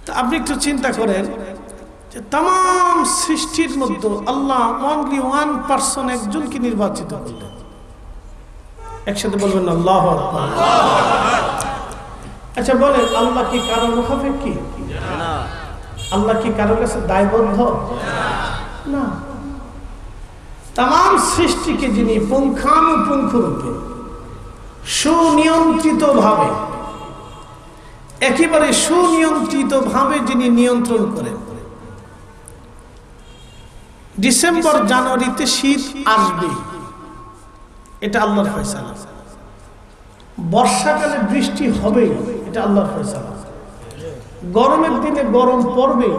তা আপনি একটু চিন্তা করেন যে তাম সৃষ্টির মধ্যে আল্লাহ অনলি 1% একজনকে নির্বাচিত করলেন। একসাথে বলবেন আল্লাহু আকবার। আচ্ছা বলেন, আল্লাহ কি কারো মুখাপেক্ষী? না। আল্লাহ কি কারো কাছে দায়বদ্ধ? না। তাম সৃষ্টিকে যিনি পুঙ্খানুপুঙ্খরূপে সুনিয়ন্ত্রিত ভাবে, একেবারে সুনিয়ন্ত্রিত ভাবে যিনি নিয়ন্ত্রণ করেন, ডিসেম্বর জানুয়ারিতে শীত আসবে, এটা আল্লাহর ফয়সালা। বর্ষাকালে বৃষ্টি হবে, এটা আল্লাহর ফয়সালা। গরমের দিনে গরম পড়বে,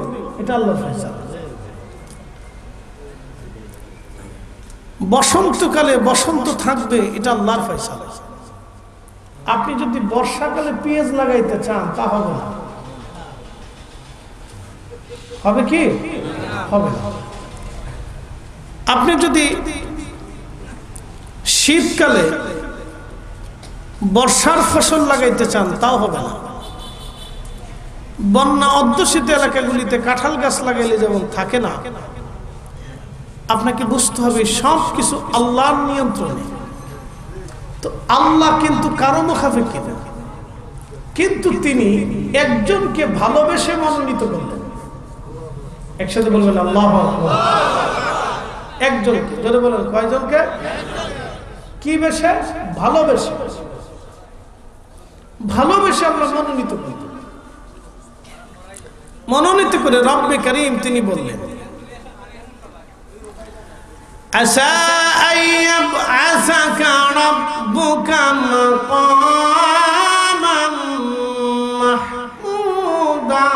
এটা আল্লাহর ফয়সালা। বসন্তকালে বসন্ত থাকবে, এটা আল্লাহর ফয়সালা। আপনি যদি বর্ষাকালে পেঁয়াজ লাগাইতে চান তা হবে না। হবে কি? হবে না। আপনি যদি শীতকালে বর্ষার ফসল লাগাইতে চান তাও হবে না। বন্যা অধ্যুষিত এলাকাগুলিতে কাঁঠাল গাছ লাগাইলে যেমন থাকে না, আপনাকে বুঝতে হবে সব কিছু আল্লাহর নিয়ন্ত্রণে। তো আল্লাহ কিন্তু কারো মুখাপেক্ষী না, কিন্তু তিনি একজনকে ভালোবেসে মনোনীত করলেন। একসাথে বলবেন আল্লাহু আকবার। একজনকে, জোরে বলেন কয়জনকে? কি বেশে? ভালোবেসে। ভালোবেসে আমরা মনোনীত করি। মনোনীত করে রব্বে কারীম তিনি বললেন, আসা আইয়াবআসাকা রাব্বুকা মাকামান মাহমুদা।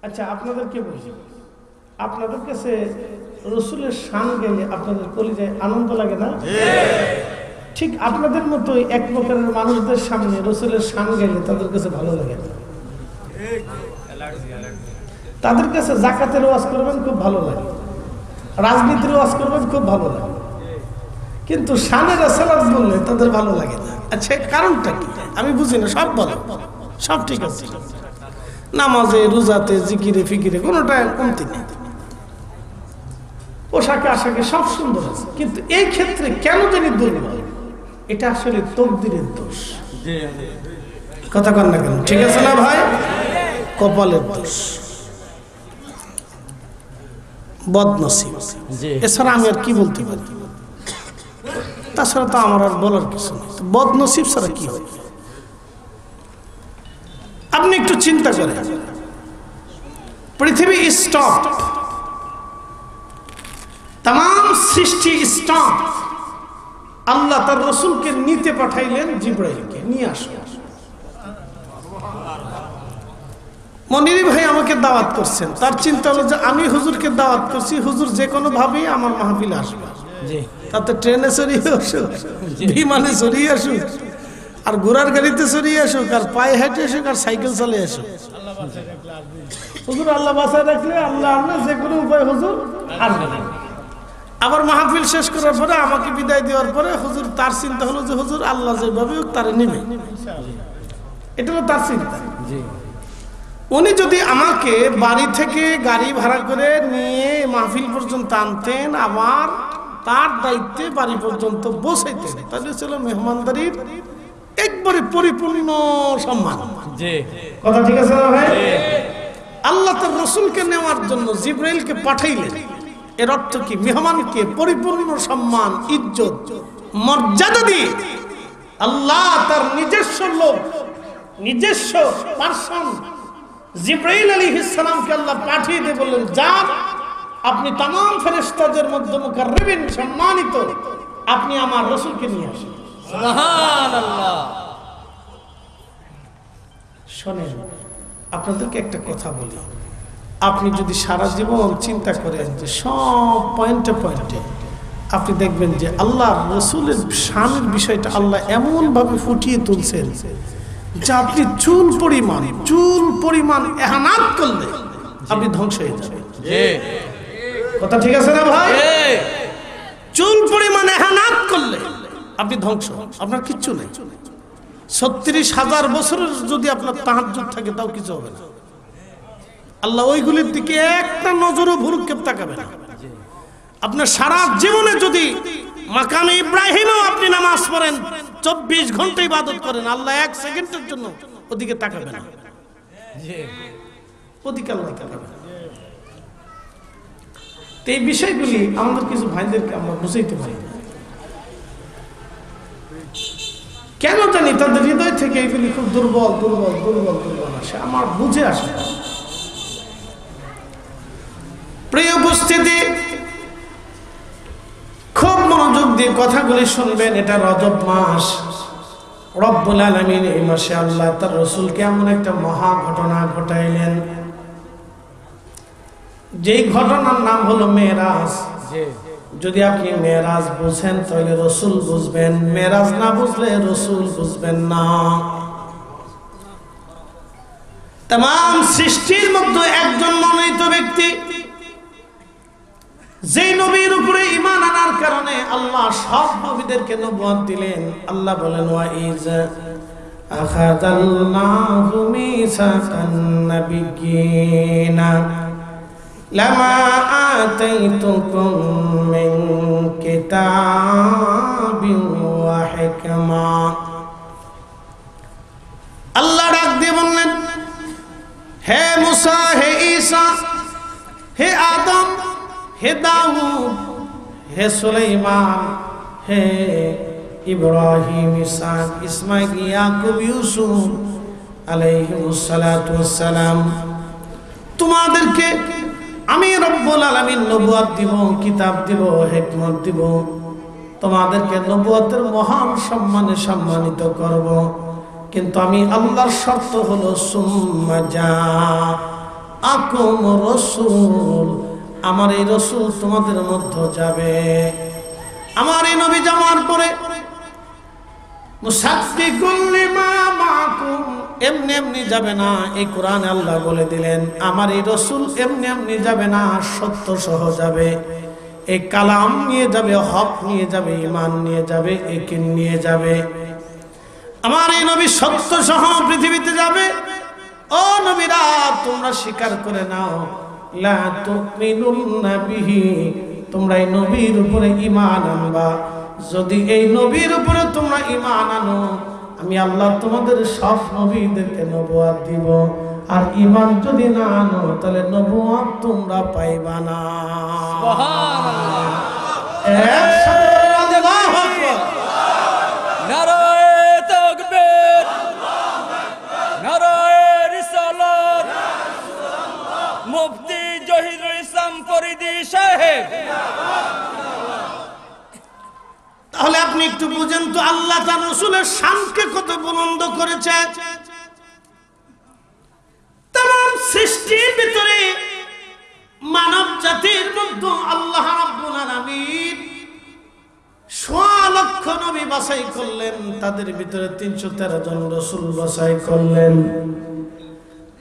আচ্ছা আপনাদেরকে বলছি, আপনাদের কাছে রসুলের শান গেলে আপনাদের কলিজায় আনন্দ লাগে না? ঠিক আপনাদের মতো এক প্রকারের মানুষদের সামনে রসুলের শান গেলে তাদের কাছে ভালো লাগে না। তাদের কাছে যাকাতের ওয়াজ করবেন খুব ভালো লাগে, রাজনীতির ওয়াজ করবেন খুব ভালো লাগে, কিন্তু শানে রাসূলুল্লাহ বললে তাদের ভালো লাগে না। আচ্ছা কারণটা কি? আমি বুঝি না। সব ভালো, সব ঠিক আছে, নামাজে রোজাতে জিকিরে ফিকিরে কোনোটা কমতি নেই, পোশাকে আশাকে সব সুন্দর আছে, কিন্তু এই ক্ষেত্রে কেন জানি দুর্বল। এটা আসলে তকদিরের দোষ। কথা কন না কেন? ঠিক আছে না ভাই? কপালের দোষ, বদনসিব। এছাড়া আমি আর কি বলতে পারি? তাছাড়া তো আমার আর বলার কিছু নেই। বদনসিব ছাড়া কি হয়? আপনি একটু চিন্তা করেন, পৃথিবী স্টপ, তাম সৃষ্টি স্টপ। আল্লাহ তার রসুলকে নিতে পাঠাইলেন, জিবরাইলকে নিয়ে আসো। মনির ভাই আমাকে দাওয়াত করছেন, তার চিন্তা হলো যে আমি হুজুরকে দাওয়াত করছি, হুজুর যে কোনো ভাবেই আমার মাহফিলে আসবে। তাতে ট্রেনে চড়িয়ে আসুক, বিমানে চড়িয়ে আসুক, আর ঘোড়ার গাড়িতে চড়িয়ে আসুক, আর পায়ে হেঁটে আসুক, আর সাইকেল চালিয়ে আসুক, হুজুর আল্লাহ বাঁচায় রাখলে আল্লাহ আল্লাহ যে কোনো উপায় হুজুর আসবে। আবার মাহফিল শেষ করার পরে আমাকে বিদায় দেওয়ার পরে হুজুর তার চিন্তা হলো যে হুজুর আল্লাহ যেভাবে হোক তারে নেবে, এটা হলো তার চিন্তা। উনি যদি আমাকে বাড়ি থেকে গাড়ি ভাড়া করে নিয়ে মাহফিল পর্যন্ত আনতেন, আবার তার দায়িত্বে বাড়ি পর্যন্ত বসাইতেন, তাহলে ছিল মেহমানদারির একবারে পরিপূর্ণ সম্মান। কথা ঠিক আছে না ভাই? আল্লাহ তার রসুলকে নেওয়ার জন্য জিবরাইলকে পাঠাইলেন। এর অর্থ কি? মেহমানকে পরিপূর্ণ সম্মান, ইজ্জত, মর্যাদা দিয়ে আল্লাহ তার নিজস্ব লোক, নিজস্ব পার্সন জিবরাইল আলাইহিস সালামকে আল্লাহ পাঠিয়ে দিয়ে বললেন, যান আপনি तमाम ফেরেশতাদের মধ্যে মুকাররবিন, সম্মানিত, আপনি আমার রাসূলকে নিয়ে আসেন। সুবহানাল্লাহ। শুনেন, আপনাদেরকে একটা কথা বলি, আপনি যদি সারা জীবন চিন্তা করেন যে সব পয়েন্টে পয়েন্টে, আপনি দেখবেন যে আল্লাহ রাসূলের শানের বিষয়টা আল্লাহ এমন ভাবে ফুটিয়ে তুলছেন যে আপনি চুল পরিমাণ এহানাত করলে আপনি ধ্বংস হয়ে যাবেন। কথা ঠিক আছে না ভাই? চুল পরিমাণ এহানাত করলে আপনি ধ্বংস, আপনার কিচ্ছু নেই। 36,000 বছরের যদি আপনার তাহাজ্জুদ থাকে তাও কিছু হবে না। আল্লাহ ওইগুলির দিকে একটা নজরও ভুরুক্ষেপ তাকাবে না। আপনার সারা জীবনে যদি মাকামে ইব্রাহিমেও আপনি নামাজ পড়েন, 24 ঘন্টা ইবাদত করেন, আল্লাহ 1 সেকেন্ডের জন্য ওদিকে তাকাবে না, ওদিকে আল্লাহ তাকাবে না। এই বিষয়গুলি আমাদের কিছু ভাইদেরকে আমরা বুঝাইতে পারি না। কেন জানি তাদের হৃদয় থেকে এইগুলি খুব দুর্বল দুর্বল দুর্বল দুর্বল আসে, আমার বুঝে আসে। প্রিয় উপস্থিতি, খুব মনোযোগ দিয়ে কথাগুলি শুনবেন। এটা রজব মাস, রব্বুল আলামিন এই মাসে আল্লাহ তার রাসূলকে এমন একটা মহা ঘটনা ঘটাইলেন, যেই ঘটনার নাম হলো মেরাজ। যদি আপনি মেরাজ বুঝেন তাহলে রাসূল বুঝবেন, মেরাজ না বুঝলে রাসূল বুঝবেন না। तमाम সৃষ্টির মধ্যে একজন মনোনীত ব্যক্তি, যেই নবীর উপরে ঈমান আনার কারণে আল্লাহ সব নবীদেরকে নবুয়ত দিলেন। আল্লাহ বলেন, ওয়া ইজ আখাযাল্লাহু মিসাকান নাবিয়্যিনা লামা আতাইতুকুম মিন কিতাবিন ওয়া হিকমা। আল্লাহ ডাক দিয়ে বললেন, হে মুসা, হে ঈসা, হে আদম, হে দাউদ, হে সুলাইমান, হে ইব্রাহিম, ইসহাক, ইসমাঈল, ইয়াকুব, ইউসুফ আলাইহিমুস সালাতু ওয়াস সালাম, তোমাদেরকে আমি রব্বুল আলামিন নবুয়ত দিব, কিতাব দিব, হিকমত দিব, তোমাদেরকে নবুয়তের মহান সম্মানে সম্মানিত করব। কিন্তু আমি আল্লাহর শর্ত হলো সুম্মা জাআকুম রাসূল, আমার এই রাসূল তোমাদের মধ্যে যাবে। আমার এই নবী যাওয়ার পরে মুসাদ্দিকুল লিমা মাআকুম, এমনি এমনি যাবে না। এই কোরআন আল্লাহ বলে দিলেন, আমার এই রাসূল এমনি এমনি যাবে না, সত্য সহ যাবে। এই কালাম নিয়ে যাবে, হক নিয়ে যাবে, ঈমান নিয়ে যাবে, ইয়াকিন নিয়ে যাবে। আমার এই নবী সত্য সহ পৃথিবীতে যাবে। ও নবীরা, তোমরা স্বীকার করে নাও, লা তুমিনুন্না বিহি, তোমরা এই নবীর উপরে ঈমান আনবা। যদি এই নবীর উপরে তোমরা ঈমান আনো, আমি আল্লাহ তোমাদের সব নবীদেরকে নবুয়ত দিব। আর ঈমান যদি না আনো, তাহলে নবুয়ত তোমরা পাইবা না। সুবহানাল্লাহ, একসাথে আল্লাহু আকবার, নারায়ে তাকবীর, নারায়ে রিসালাত, মুফতি জহিরুল ইসলাম ফরিদী সাহেব। তাহলে আপনি একটু বুঝেন তো, আল্লাহ তার রাসূলের শানকে কত বুলন্দ করেছে। तमाम সৃষ্টির ভিতরে মানব জাতির মধ্যে আল্লাহ রাব্বুল আলামিন ১৬ লক্ষ নবী বাছাই করলেন, তাদের ভিতরে ৩১৩ জন রাসূল বাছাই করলেন।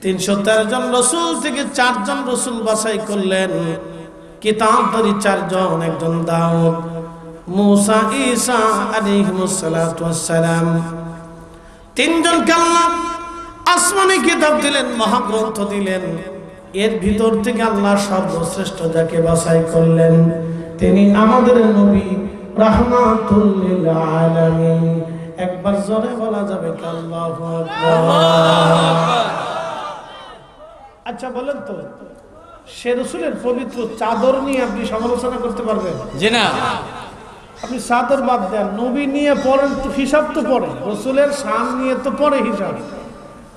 ৩১৩ জন রাসূল থেকে ৪ জন রাসূল বাছাই করলেন। কিতাবধারী ৪ জন, একজন দাউদ, মুসা, ঈসা আলাইহিমুস সালাতু ওয়াস সালাম। ৩ জনকে আল্লাহ আসমানি কিতাব দিলেন, মহাগ্রন্থ দিলেন। এর ভিতর থেকে আল্লাহ সর্বশ্রেষ্ঠ যাকে বাছাই করলেন, তিনি আমাদের নবী রাহমাতুল লিল আলামিন। একবার জোরে বলা যাবে কি আল্লাহু আকবার। আচ্ছা বলেন তো, সে রাসূলের পবিত্র চাদর নিয়ে আপনি সমালোচনা করতে পারবেন? জি না। আপনি চাদর বাদ দেন, নবী নিয়ে পড়েন, হিসাব তো পড়ে, রাসূলের শান নিয়ে তো পড়ে হিসাব।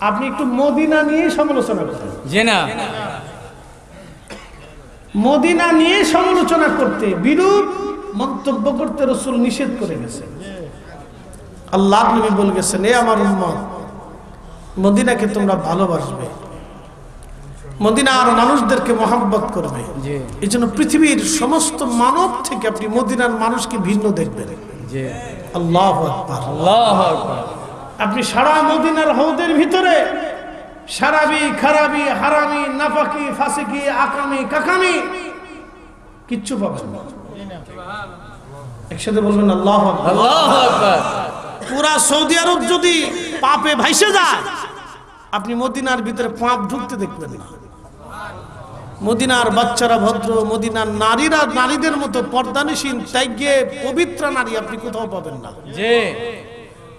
আপনি একটু মদিনা নিয়ে সমালোচনা করতে, জি না, মদিনা নিয়ে সমালোচনা করতে, বিরূপ মন্তব্য করতে রাসূল নিষেধ করে গেছেন। আল্লাহ নবী বলে গেছেন, এ আমার উম্মত, মদিনাকে তোমরা ভালোবাসবে, মদিনা আর মানুষদেরকে মহব্বত করবে। এই জন্য পৃথিবীর সমস্ত মানব থেকে আপনি মদিনার মানুষকে ভিন্ন দেখবেন। আল্লাহু আকবার, আল্লাহু আকবার। আপনি সারা মদিনার হৌদের ভিতরে সারাবি, খারাবি, হারামি, নাফাকি, ফাসিকি, আকামি, কাকামি কিচ্ছু পাবেন না। একসাথে বলবেন আল্লাহু আকবার। আল্লাহু আকবার। পুরা সৌদি আরব যদি পাপে ভাইসে যায়, আপনি মদিনার ভিতরে পাপ ঢুকতে দেখবেন না। মদিনার বাচ্চারা ভদ্র, মদিনার নারীরা নারীদের মতো পর্দানিসীন ত্যাগে পবিত্র নারী আপনি কোথাও পাবেন না। জি।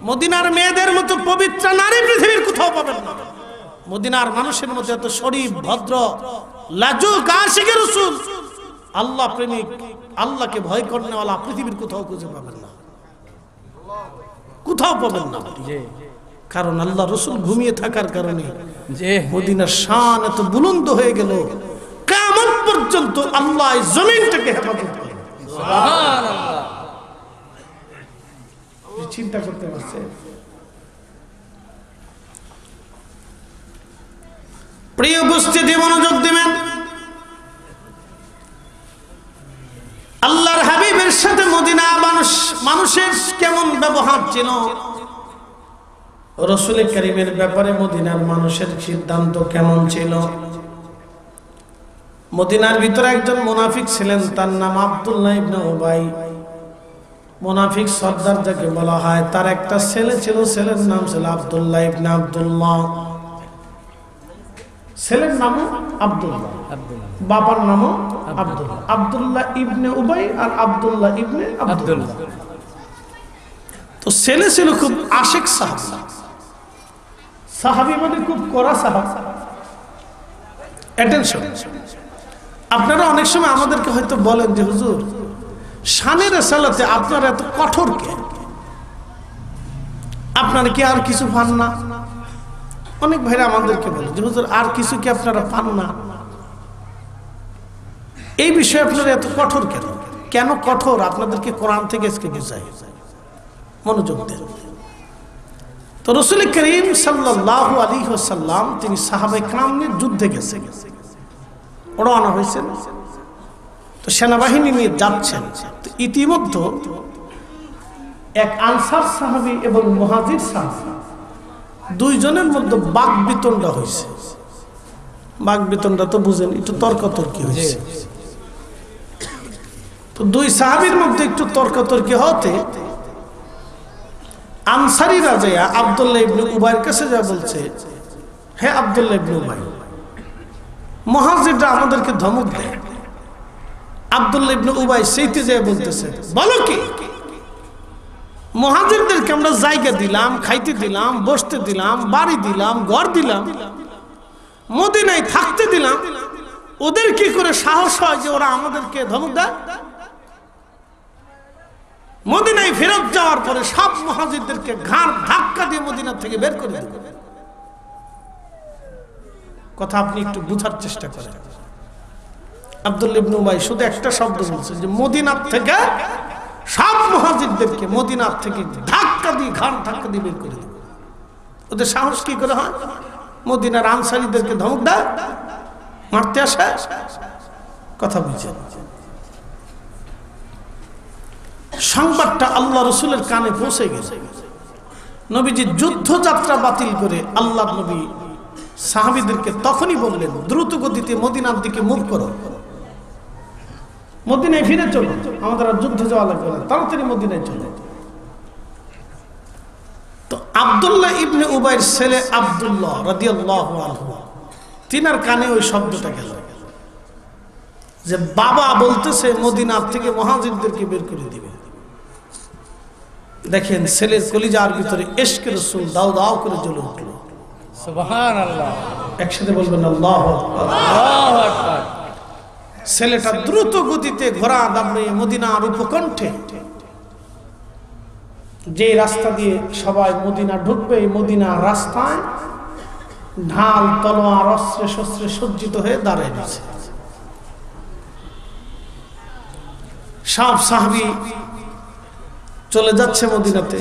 মদিনার মেয়েদের মতো পবিত্র নারী পৃথিবীর কোথাও পাবেন না। মদিনার মানুষের মতো এত শরীফ, ভদ্র, লাজুক, আশিকে রাসূল, আল্লাহ প্রেমিক, আল্লাহকে ভয় করনেওয়ালা পৃথিবীর কোথাও খুঁজে পাবেন না, কোথাও পাবেন না। জি। কারণ আল্লাহ রাসূল ঘুমিয়ে থাকার কারণে জি। মদিনার শান এত বুলন্দ হয়ে গেল, কিয়ামত পর্যন্ত আল্লাহ এই জমিনটাকে হেফাজত করবেন। সুবহানাল্লাহ। চিন্তা করতে পারছে? প্রিয় উপস্থিতি, মনোযোগ দিবেন। আল্লাহর হাবিবের সাথে মদিনা মানুষের কেমন ব্যবহার ছিল, রাসূল কারীমের ব্যাপারে মদিনার মানুষের সিদ্ধান্ত কেমন ছিল। মদিনার ভিতরে একজন মুনাফিক ছিলেন, তার নাম আব্দুল্লাহ ইবনে উবাই। মুনাফিক সর্দার যাকে বলা হয়, তার একটা ছেলে ছিল, ছেলের নাম ছিল আব্দুল্লাহ ইবনে আব্দুল্লাহ। ছেলের নাম আব্দুল্লাহ, বাবার নামও আব্দুল্লাহ। আব্দুল্লাহ ইবনে উবাই আর আব্দুল্লাহ ইবনে আব্দুল্লাহ। তো ছেলে ছিল খুব আশিক সাহাবী। সাহাবী মানে খুব কড়া সাহাবী। অ্যাটেনশন। আপনারা অনেক সময় আমাদেরকে হয়তো বলেন যে হুজুর, শানের রেসালাতে আপনারা এত কঠোর কেন? আপনারা কি আর কিছু পান না? অনেক ভাইরা আমাদেরকে বলে যে হুজুর, আর কিছু কি আপনারা পান না? এই বিষয়ে আপনারা এত কঠোর কেন? কেন কঠোর আপনাদেরকে কোরআন থেকে আজকে বুঝাই, মনোযোগ দেন। তো রাসূল করিম সাল্লাল্লাহু আলাইহি ওয়াসাল্লাম তিনি সাহাবায়ে কেরাম নিয়ে যুদ্ধে গেছেন, রওনা হয়েছেন। তো সেনাবাহিনী নিয়ে যাচ্ছেন। তো ইতিমধ্যে এক আনসার সাহাবী এবং মুহাজির সাহাবী দুইজনের মধ্যে বাকবিতণ্ডা হয়েছে। বাকবিতণ্ডা তো বুঝেন, একটু তর্কাতর্কি হয়েছে। তো দুই সাহাবীর মধ্যে একটু তর্কাতর্কি হতে আনসারীরা যাইয়া আব্দুল্লাহ ইবনে উবাইয়ের কাছে যা বলছে, হে আব্দুল্লাহ ইবনে উবাই, মুহাজিররা আমাদেরকে ধমক দেয়। আব্দুল্লাহ ইবনে উবাই সেইতে যায় বলতেছে, বলো কি? মুহাজিরদেরকে আমরা জায়গা দিলাম, খাইতে দিলাম, বসতে দিলাম, বাড়ি দিলাম, ঘর দিলাম, মদিনায় থাকতে দিলাম, ওদের কি করে সাহস হয় যে ওরা আমাদেরকে ধমক দেয়? মদিনায় ফেরত যাওয়ার পরে সব মুহাজিরদেরকে ঘাড় ধাক্কা দিয়ে মদিনা থেকে বের করে দেবে। কথা আপনি একটু বুঝার চেষ্টা করেন। আব্দুল্লাহ ইবনে উবাই শুধু একটা শব্দ বলছে যে মদিনা থেকে সব মুহাজিরদেরকে মদিনা থেকে ধাক্কা দিয়ে ঘাড় ধাক্কা দিয়ে বের করে দেবে। ওদের সাহস কি করে হয়? মদিনার আনসারীদেরকে ধমক দেয়, মারতে আসে। কথা বুঝছেন? সংবাদটা আল্লাহ রাসূলের কানে পৌঁছে গেছে। নবীজি যুদ্ধযাত্রা বাতিল করে আল্লাহ নবী সাহাবীদেরকে তখনই বললেন, দ্রুত গতিতে মদিনার দিকে মুভ করো, মদিনায় ফিরে চলো, আমাদের আর যুদ্ধ যাওয়া লাগবে না, তাড়াতাড়ি মদিনায় চলো। তো আব্দুল্লাহ ইবনে উবাইয়ের ছেলে আব্দুল্লাহ রাদিয়াল্লাহু আনহু, তিনার কানে ওই শব্দটা গেল যে বাবা বলতেছে মদিনার থেকে মুহাজিরদেরকে বের করে দিবে। দেখেন ছেলের কলিজার ভিতরে ইশকে রাসূল দাও দাও করে জ্বলে উঠল। সুবহানাল্লাহ। একসাথে বলবেন আল্লাহু আকবার। আল্লাহু আকবার। ছেলেটা দ্রুত গতিতে ঘোড়া দাঁড়িয়ে মদিনার উপকণ্ঠে, যে রাস্তা দিয়ে সবাই মদিনা ঢুকবে, এই মদিনার রাস্তায় ঢাল তলোয়ার অস্ত্রে শস্ত্রে সজ্জিত হয়ে দাঁড়িয়ে গেছে। সব সাহাবী চলে যাচ্ছে মদিনাতে।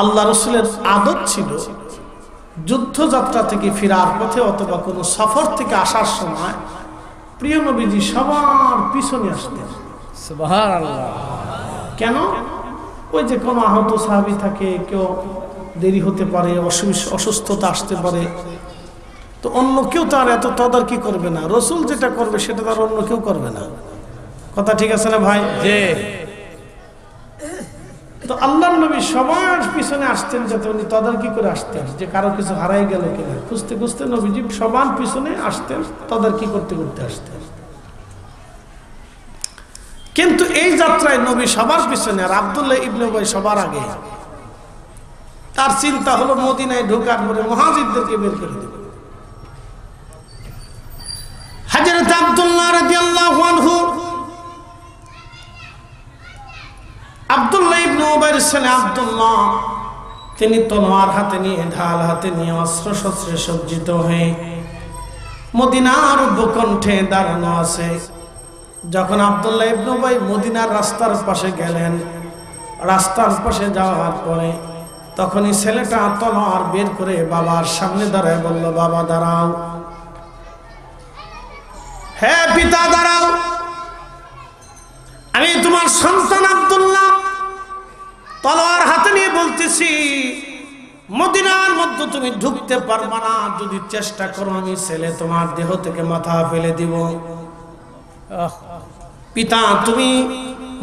আল্লাহ রাসূলের আদত ছিল যুদ্ধযাত্রা থেকে ফেরার পথে অথবা কোনো সফর থেকে আসার সময় প্রিয় নবীজি সবার পিছনে আসতেন। সুবহানাল্লাহ। কেন? ওই যে কোনো আহত সাহাবী থাকে, কেউ দেরি হতে পারে, অসুস্থতা আসতে পারে, তো অন্য কেউ তার এত তদারকি করবে না। রাসূল যেটা করবে সেটা তার অন্য কেউ করবে না। কথা ঠিক আছে না ভাই? জি। তো আল্লাহর নবী সবার পিছনে আসতেন, যাতে উনি তদারকি করে আসতেন যে কারো কিছু হারাই গেল কিনা। খুঁজতে খুঁজতে নবীজি সবার পিছনে আসতেন, তদারকি করতে করতে আসতেন। কিন্তু এই যাত্রায় নবী সবার পিছনে আর আব্দুল্লাহ ইবনে উবাই সবার আগে। তার চিন্তা হলো মদিনায় ঢোকার পরে মুহাজিরদেরকে বের করে দেব। হযরত আব্দুল্লাহ রাদিয়াল্লাহু আনহু, আব্দুল্লাহ ইবনে উবাইর ছেলে আব্দুল্লাহ, তিনি তলোয়ার হাতে নিয়ে, ঢাল হাতে নিয়ে, অস্ত্র শস্ত্রে সজ্জিত হয়ে মদিনার উপকণ্ঠে দাঁড়ানো আছে। যখন আব্দুল্লাহ ইবনে উবাই মদিনার রাস্তার পাশে গেলেন, রাস্তার পাশে যাওয়ার পরে তখনই ছেলেটা তলোয়ার বের করে বাবার সামনে দাঁড়ায় বলল, বাবা দাঁড়াও, হে পিতা দাঁড়াও, আমি তোমার সন্তান আব্দুল্লাহ তলোয়ার হাতে নিয়ে বলতেছি, মদিনার মধ্যে তুমি ঢুকতে পারবা না। যদি চেষ্টা করো আমি ছেলে তোমার দেহ থেকে মাথা ফেলে দিব। পিতা, তুমি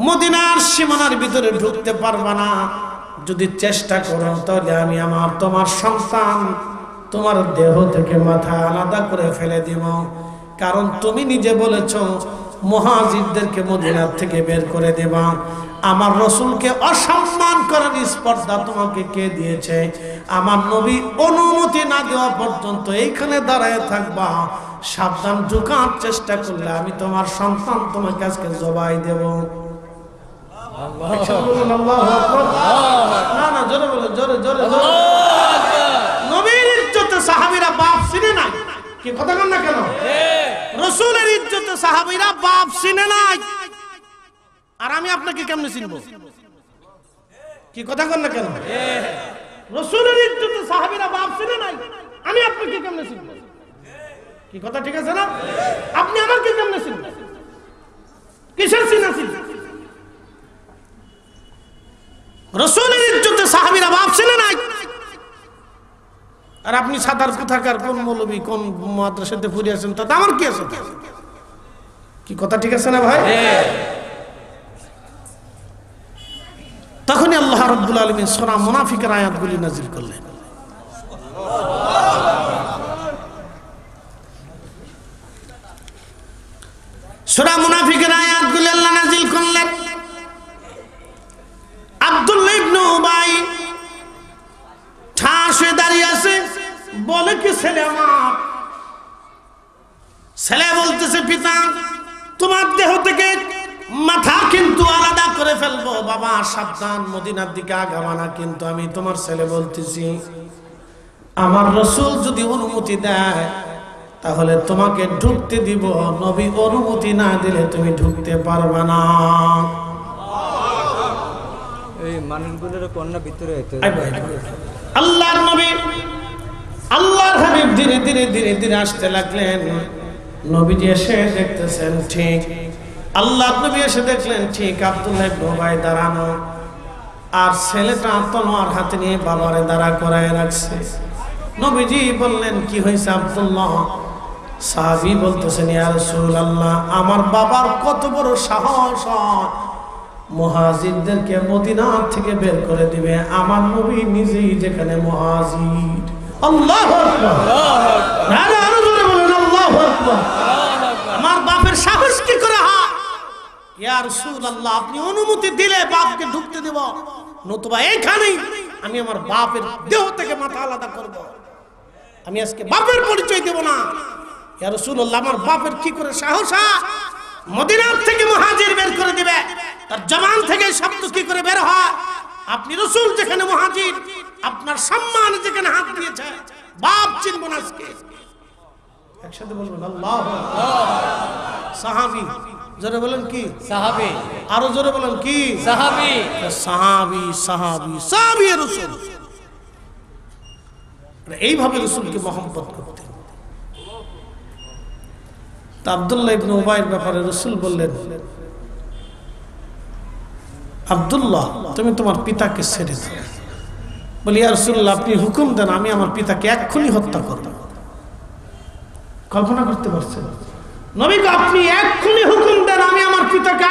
মদিনার সীমানার ভিতরে ঢুকতে পারবা না। যদি চেষ্টা করো তাহলে আমি তোমার সন্তান তোমার দেহ থেকে মাথা আলাদা করে ফেলে দিব। কারণ তুমি নিজে বলেছো মুহাজিরদেরকে মদিনার থেকে বের করে দেবা। আমার রাসূলকে অসম্মান করার স্পর্ধা তোমাকে কে দিয়েছে? আমার নবী অনুমতি না দেওয়া পর্যন্ত এইখানে দাঁড়ায় থাকবা। সাবধান, ঢোকার চেষ্টা করলে আমি তোমার সন্তান তোমাকে আজকে জবাই দেব। না না, জোরে বলো, জোরে জোরে জোরে। নবীর ইজ্জতে সাহাবীরা বাপ চিনে না, কি কথা বলেন না কেন? রাসূলের ইজ্জতে সাহাবীরা বাপ চিনে নাই, আর আমি আপনাকে কেমনে চিনবো? কি কথা বলেন না কেন? রাসূলের ইজ্জতে সাহাবীরা বাপ চিনে নাই, আমি আপনাকে কেমনে চিনবো? কি কথা ঠিক আছে না? আপনি আমাকে কেমনে চিনবেন? কিসের চিনা চিনি? রাসূলের ইজ্জতে সাহাবীরা বাপ চিনে নাই, আর আপনি সাদার কোথাকার কোন মৌলবী কোন মাদ্রাসাতে পড়ে আছেন, তাতে আমার কি আছে? কি কথা ঠিক আছে না ভাই? তখনই আল্লাহ রাব্বুল আলামিন সূরা মুনাফিকের আয়াতগুলি নাযিল করলেন। সূরা মুনাফিকের আয়াতগুলি আল্লাহ নাযিল করলেন। আব্দুল্লাহ ইবনে উবাই ঠাস হয়ে দাঁড়িয়ে আছে, বলে কি ছেলে আমার? ছেলে বলতেছে, পিতা তোমার দেহ থেকে মাথা কিন্তু আলাদা করে ফেলবো। বাবা সাবধান, মদিনার দিকে আগাবা না। কিন্তু আমি তোমার ছেলে বলতেছি, আমার রাসূল যদি অনুমতি দেয় তাহলে তোমাকে ঢুকতে দিব। নবী অনুমতি না দিলে তুমি ঢুকতে পারবে না। এই মানুষগুলোর কন্যা ভিতরে আল্লাহর নবী, আল্লাহর হাবিব ধীরে ধীরে ধীরে ধীরে আসতে লাগলেন। নবীজি এসে দেখতেছেন ঠিক, আল্লাহর নবী এসে দেখলেন ঠিক আব্দুল্লাহ ইবনে উবাই দাঁড়ানো, আর ছেলেটা তলোয়ার হাতে নিয়ে বাবারে দাঁড়া করায় রাখছে। নবীজি বললেন, কি হয়েছে আব্দুল্লাহ? সাহাবী বলতেছেন, ইয়া রাসূলুল্লাহ, আমার বাবার কত বড় সাহস হয়, মুহাজিরদেরকে মদিনা থেকে বের করে দিবে। আমার নবী নিজেই যেখানে মুহাজির। আল্লাহু আকবার, আরো জোরে বলেন আল্লাহু আকবার। আমার বাপের সাহস কি করে হয়? ইয়া রাসূলুল্লাহ, আপনি অনুমতি দিলে বাপকে ঢুকতে দেব, নতুবা এইখানেই আমি আমার বাপের দেহ থেকে মাথা আলাদা করব। আমি আজকে বাপের পরিচয় দেব না। ইয়া রাসূলুল্লাহ, আমার বাপের কি করে সাহস হয় মদিনার থেকে মুহাজির বের করে দিবে? তার জবান থেকে শব্দ কি করে বের হয়? আপনি রাসূল যেখানে মুহাজির, আপনার সম্মান যেখানে হাত দিয়েছে, বাপ চিনব না আজকে। একসাথে বলবেন আল্লাহু আকবার। সাহাবী, জোরে বলেন কি? সাহাবী। আরো জোরে বলেন কি? সাহাবী। সাহাবী, সাহাবী, সাহাবী রাসূল। এইভাবে রাসূলকে মহব্বত করতেন। তা আব্দুল্লাহ ইবনে উবাইয়ের ব্যাপারে রাসূল বললেন, আব্দুল্লাহ, তুমি তোমার পিতাকে ছেড়ে দাও। বলি, ইয়া রাসূলুল্লাহ, আপনি হুকুম দেন, আমি আমার পিতাকে এক্ষুনি হত্যা করব। কল্পনা করতে পারছেন? নবী, আপনি এক্ষুনি হুকুম দেন, আমি আমার পিতাকে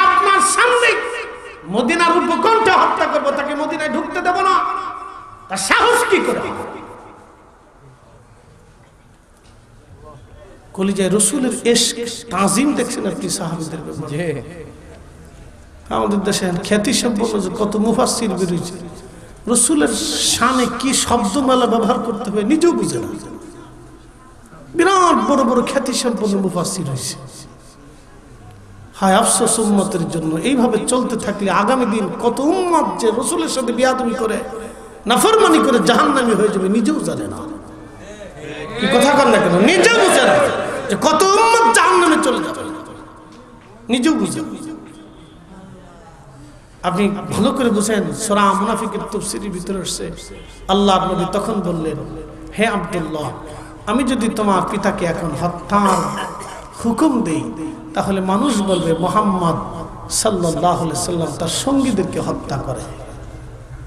মদিনার উপকণ্ঠে হত্যা করবো, তাকে মদিনায় ঢুকতে দেব না। তার সাহস কি করে? কলিজায় রসুলের ইশক তাজিম দেখছেন আপনি সাহাবীদের ব্যাপারে। জি আমাদের দেশে খ্যাতি সম্পন্ন যে কত মুফাসসির বেরিয়েছে, রসুলের শানে কি শব্দমালা ব্যবহার করতে হবে নিজেও বুঝে না। বিরাট বড় বড় খ্যাতি সম্পন্ন মুফাসসির হয়েছে। হায় আফসোস উম্মতের জন্য। এইভাবে চলতে থাকলে আগামী দিন কত উম্মত যে রসুলের সাথে বিয়াদবি করে, নাফরমানি করে জাহান্নামী হয়ে যাবে, নিজেও জানে না। কি কথা কর না কেন? নিজেও বুঝে না যে কত উম্মত জাহান্নামে চলে যাবে, নিজেও বুঝে। আপনি ভালো করে বুঝেন, সূরা মুনাফিকের তাফসীরের ভিতরে আসছে, আল্লাহর নবী তখন বললেন, হে আব্দুল্লাহ, আমি যদি তোমার পিতাকে এখন হত্যার হুকুম দেই, তাহলে মানুষ বলবে মুহাম্মদ সাল্লাল্লাহু আলাইহি সাল্লাম তার সঙ্গীদেরকে হত্যা করে।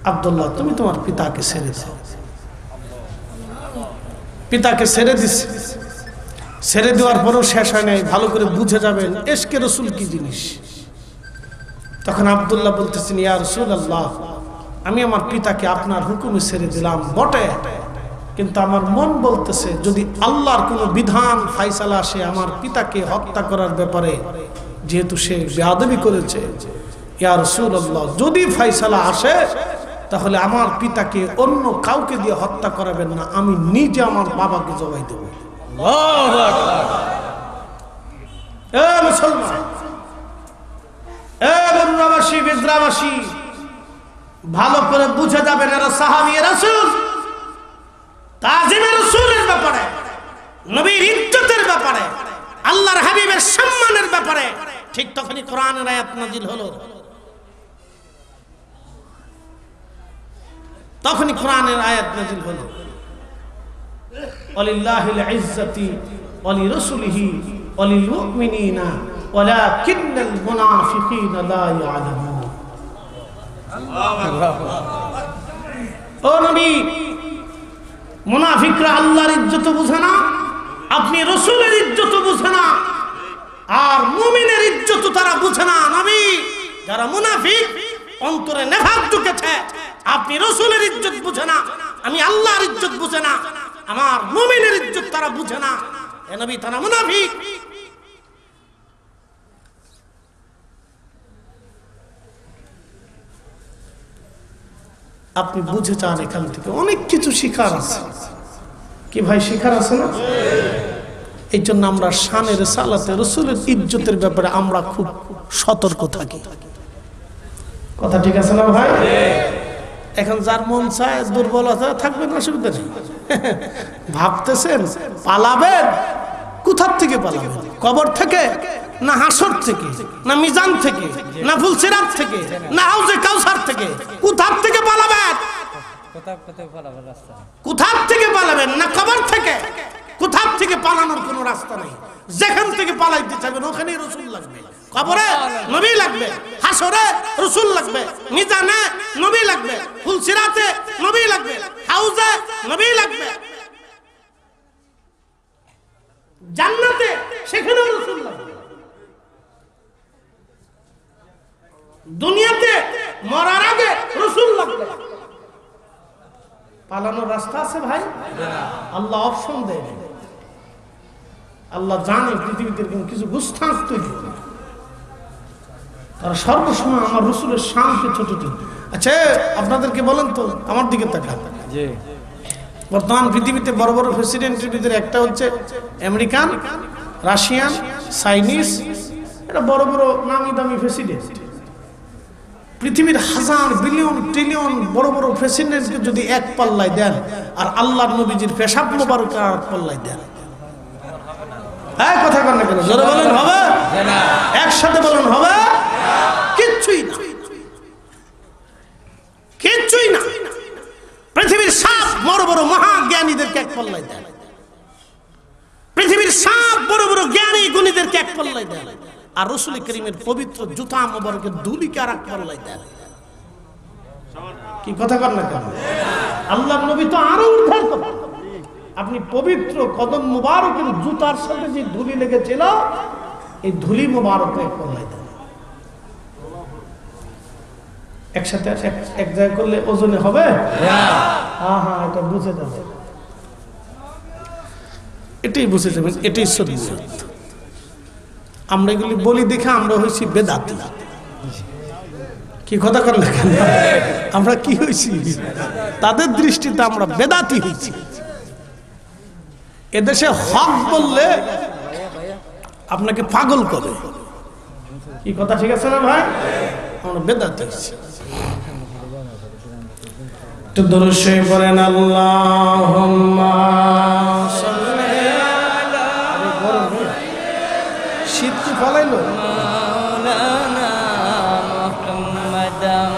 আব্দুল্লাহ, তুমি তোমার পিতাকে ছেড়ে দাও। পিতাকে ছেড়ে দিছে। ছেড়ে দেওয়ার পরেও শেষ হয় নাই। ভালো করে বুঝে যাবেন ইশকে রাসূল কি জিনিস। তখন আব্দুল্লাহ বলতেছেন, ইয়া রাসূলুল্লাহ, আমি আমার পিতাকে আপনার হুকুমে ছেড়ে দিলাম বটে, কিন্তু আমার মন বলতেছে যদি আল্লাহর কোনো বিধান ফায়সালা আসে আমার পিতাকে হত্যা করার ব্যাপারে, যেহেতু সে বেয়াদবি করেছে, ইয়া রাসূলুল্লাহ, যদি ফায়সালা আসে তাহলে আমার পিতাকে অন্য কাউকে দিয়ে হত্যা করাবেন না, আমি নিজে আমার বাবাকে জবাই দেব। আল্লাহু আকবার। এ মুসলমান, এ বগুড়াবাসী, বিদ্রাবাসী, ভালো করে বুঝে যাবেন, এরা সাহাবী রাসূল, তাজিমে রাসূলের ব্যাপারে, নবীর ইজ্জতের ব্যাপারে, আল্লাহর হাবিবের সম্মানের ব্যাপারে ঠিক তখনই কোরআনের আয়াত নাজিল হলো। তখনই কোরআনের আয়াত নাজিল হলো, ওয়ালিল্লাহিল ইজ্জাতি ওয়ালিরাসূলিহি ওয়ালিল মুমিনিনা ওয়ালাকিন্নাল মুনাফিকিনা লা ইয়ালামুন। ও নবী, মুনাফিকরা আল্লাহর ইজ্জত বুঝে না, আপনি রাসূলের ইজ্জত বুঝে না, আর মুমিনের ইজ্জত তারা বুঝে না। নবী, যারা মুনাফিক অন্তরে নেফাক ঢুকেছে, আপনি রাসূলের ইজ্জত বুঝে না, আমি আল্লাহর ইজ্জত বুঝে না, আমার মুমিনের ইজ্জত তারা বুঝে না। এ নবী, তারা মুনাফিক। আপনি বুঝে চান, এখান থেকে অনেক কিছু শিখার আছে। কি ভাই, শিখার আছে না? এই জন্য আমরা শানের সালাতে রাসূলের ইজ্জতের ব্যাপারে আমরা খুব সতর্ক থাকি। কথা ঠিক আছে না ভাই? এখন যার মন চায় দুর্বলতা থাকবেন, অসুবিধা নেই। ভাবতেছেন পালাবেন, কোথার থেকে পালাবেন? কবর থেকে, না হাসর থেকে, না মিজান থেকে, না ফুলসিরাত থেকে, না হাউজে কাউসার থেকে? কোথার থেকে পালাবেন? কোথার থেকে পালাবেন? না কবর থেকে? কোথার থেকে পালানোর কোনো রাস্তা নেই। যেখান থেকে পালাইতে চাইবেন ওখানেই রাসূল লাগবে। কবরে নবী লাগবে, হাসরে রাসূল লাগবে, মিজানে নবী লাগবে, ফুলসিরাতে নবী লাগবে, হাউজে নবী লাগবে, জান্নাতে সেখানেও রাসূল লাগবে। দুনিয়াতে মরার আগে রাসূল লাগবে। পালানোর রাস্তা আছে ভাই? আল্লাহ অপশন দেয়। আল্লাহ জানে পৃথিবীতে কিছু গুস্তাখ তৈরি করে, তারা সর্বসময় আমার রাসূলের শানকে ছোট করে। আচ্ছা, আপনাদেরকে বলেন তো, আমার দিকে তাকান। জি, বর্তমান পৃথিবীতে বড় বড় প্রেসিডেন্টের ভিতরে একটা হচ্ছে আমেরিকান, রাশিয়ান, চাইনিজ, এটা বড় বড় নামি দামি প্রেসিডেন্ট। পৃথিবীর হাজার বিলিয়ন ট্রিলিয়ন বড় বড় প্রেসিডেন্টকে যদি এক পাল্লায় দেন, আর আল্লাহর নবীজির পেশাব মোবারক এক পাল্লায় দেন, হ্যাঁ কথা কর না কেন? জোরে বলেন হবে? একসাথে বলেন হবে? কিচ্ছুই না, কিচ্ছুই না। পৃথিবীর সব বড় বড় মহাজ্ঞানীদেরকে এক পাল্লায় দেন, পৃথিবীর সব বড় বড় জ্ঞানী গুণীদেরকে এক পাল্লায় দেন, আর রাসূল করিমের পবিত্র জুতা মোবারকের ধুলিকে আর এক পাল্লায় দেন। কি কথা কর না কেন? আল্লাহর নবী তো আরো উদ্ধার করেন। আপনি পবিত্র কদম মুবারকের জুতার সাথে যে ধুলি লেগেছিল, এই ধুলি মুবারক এক পাল্লায় দেন। একসাথে এক জায়গায় করলে ওজনে হবে? হ্যাঁ হ্যাঁ, এটা বুঝে যাবে, এটাই বুঝে যাবেন, এটাই শরীয়ত। আমরা এগুলি বলি দেখে আমরা হয়েছি বেদাতি। কি কথা কর না কেন? আমরা কি হয়েছি? তাদের দৃষ্টিতে আমরা বেদাতি হয়েছি। এদেশে হক বললে আপনাকে পাগল করে। কি কথা ঠিক আছে না ভাই? আমরা বেদাতি হয়েছি। তো দরুদ শরীফ পড়েন, আল্লাহুম্মা সাল্লি আলা। শীত কি ফলাইলো? মাওলানা মুহাম্মাদাম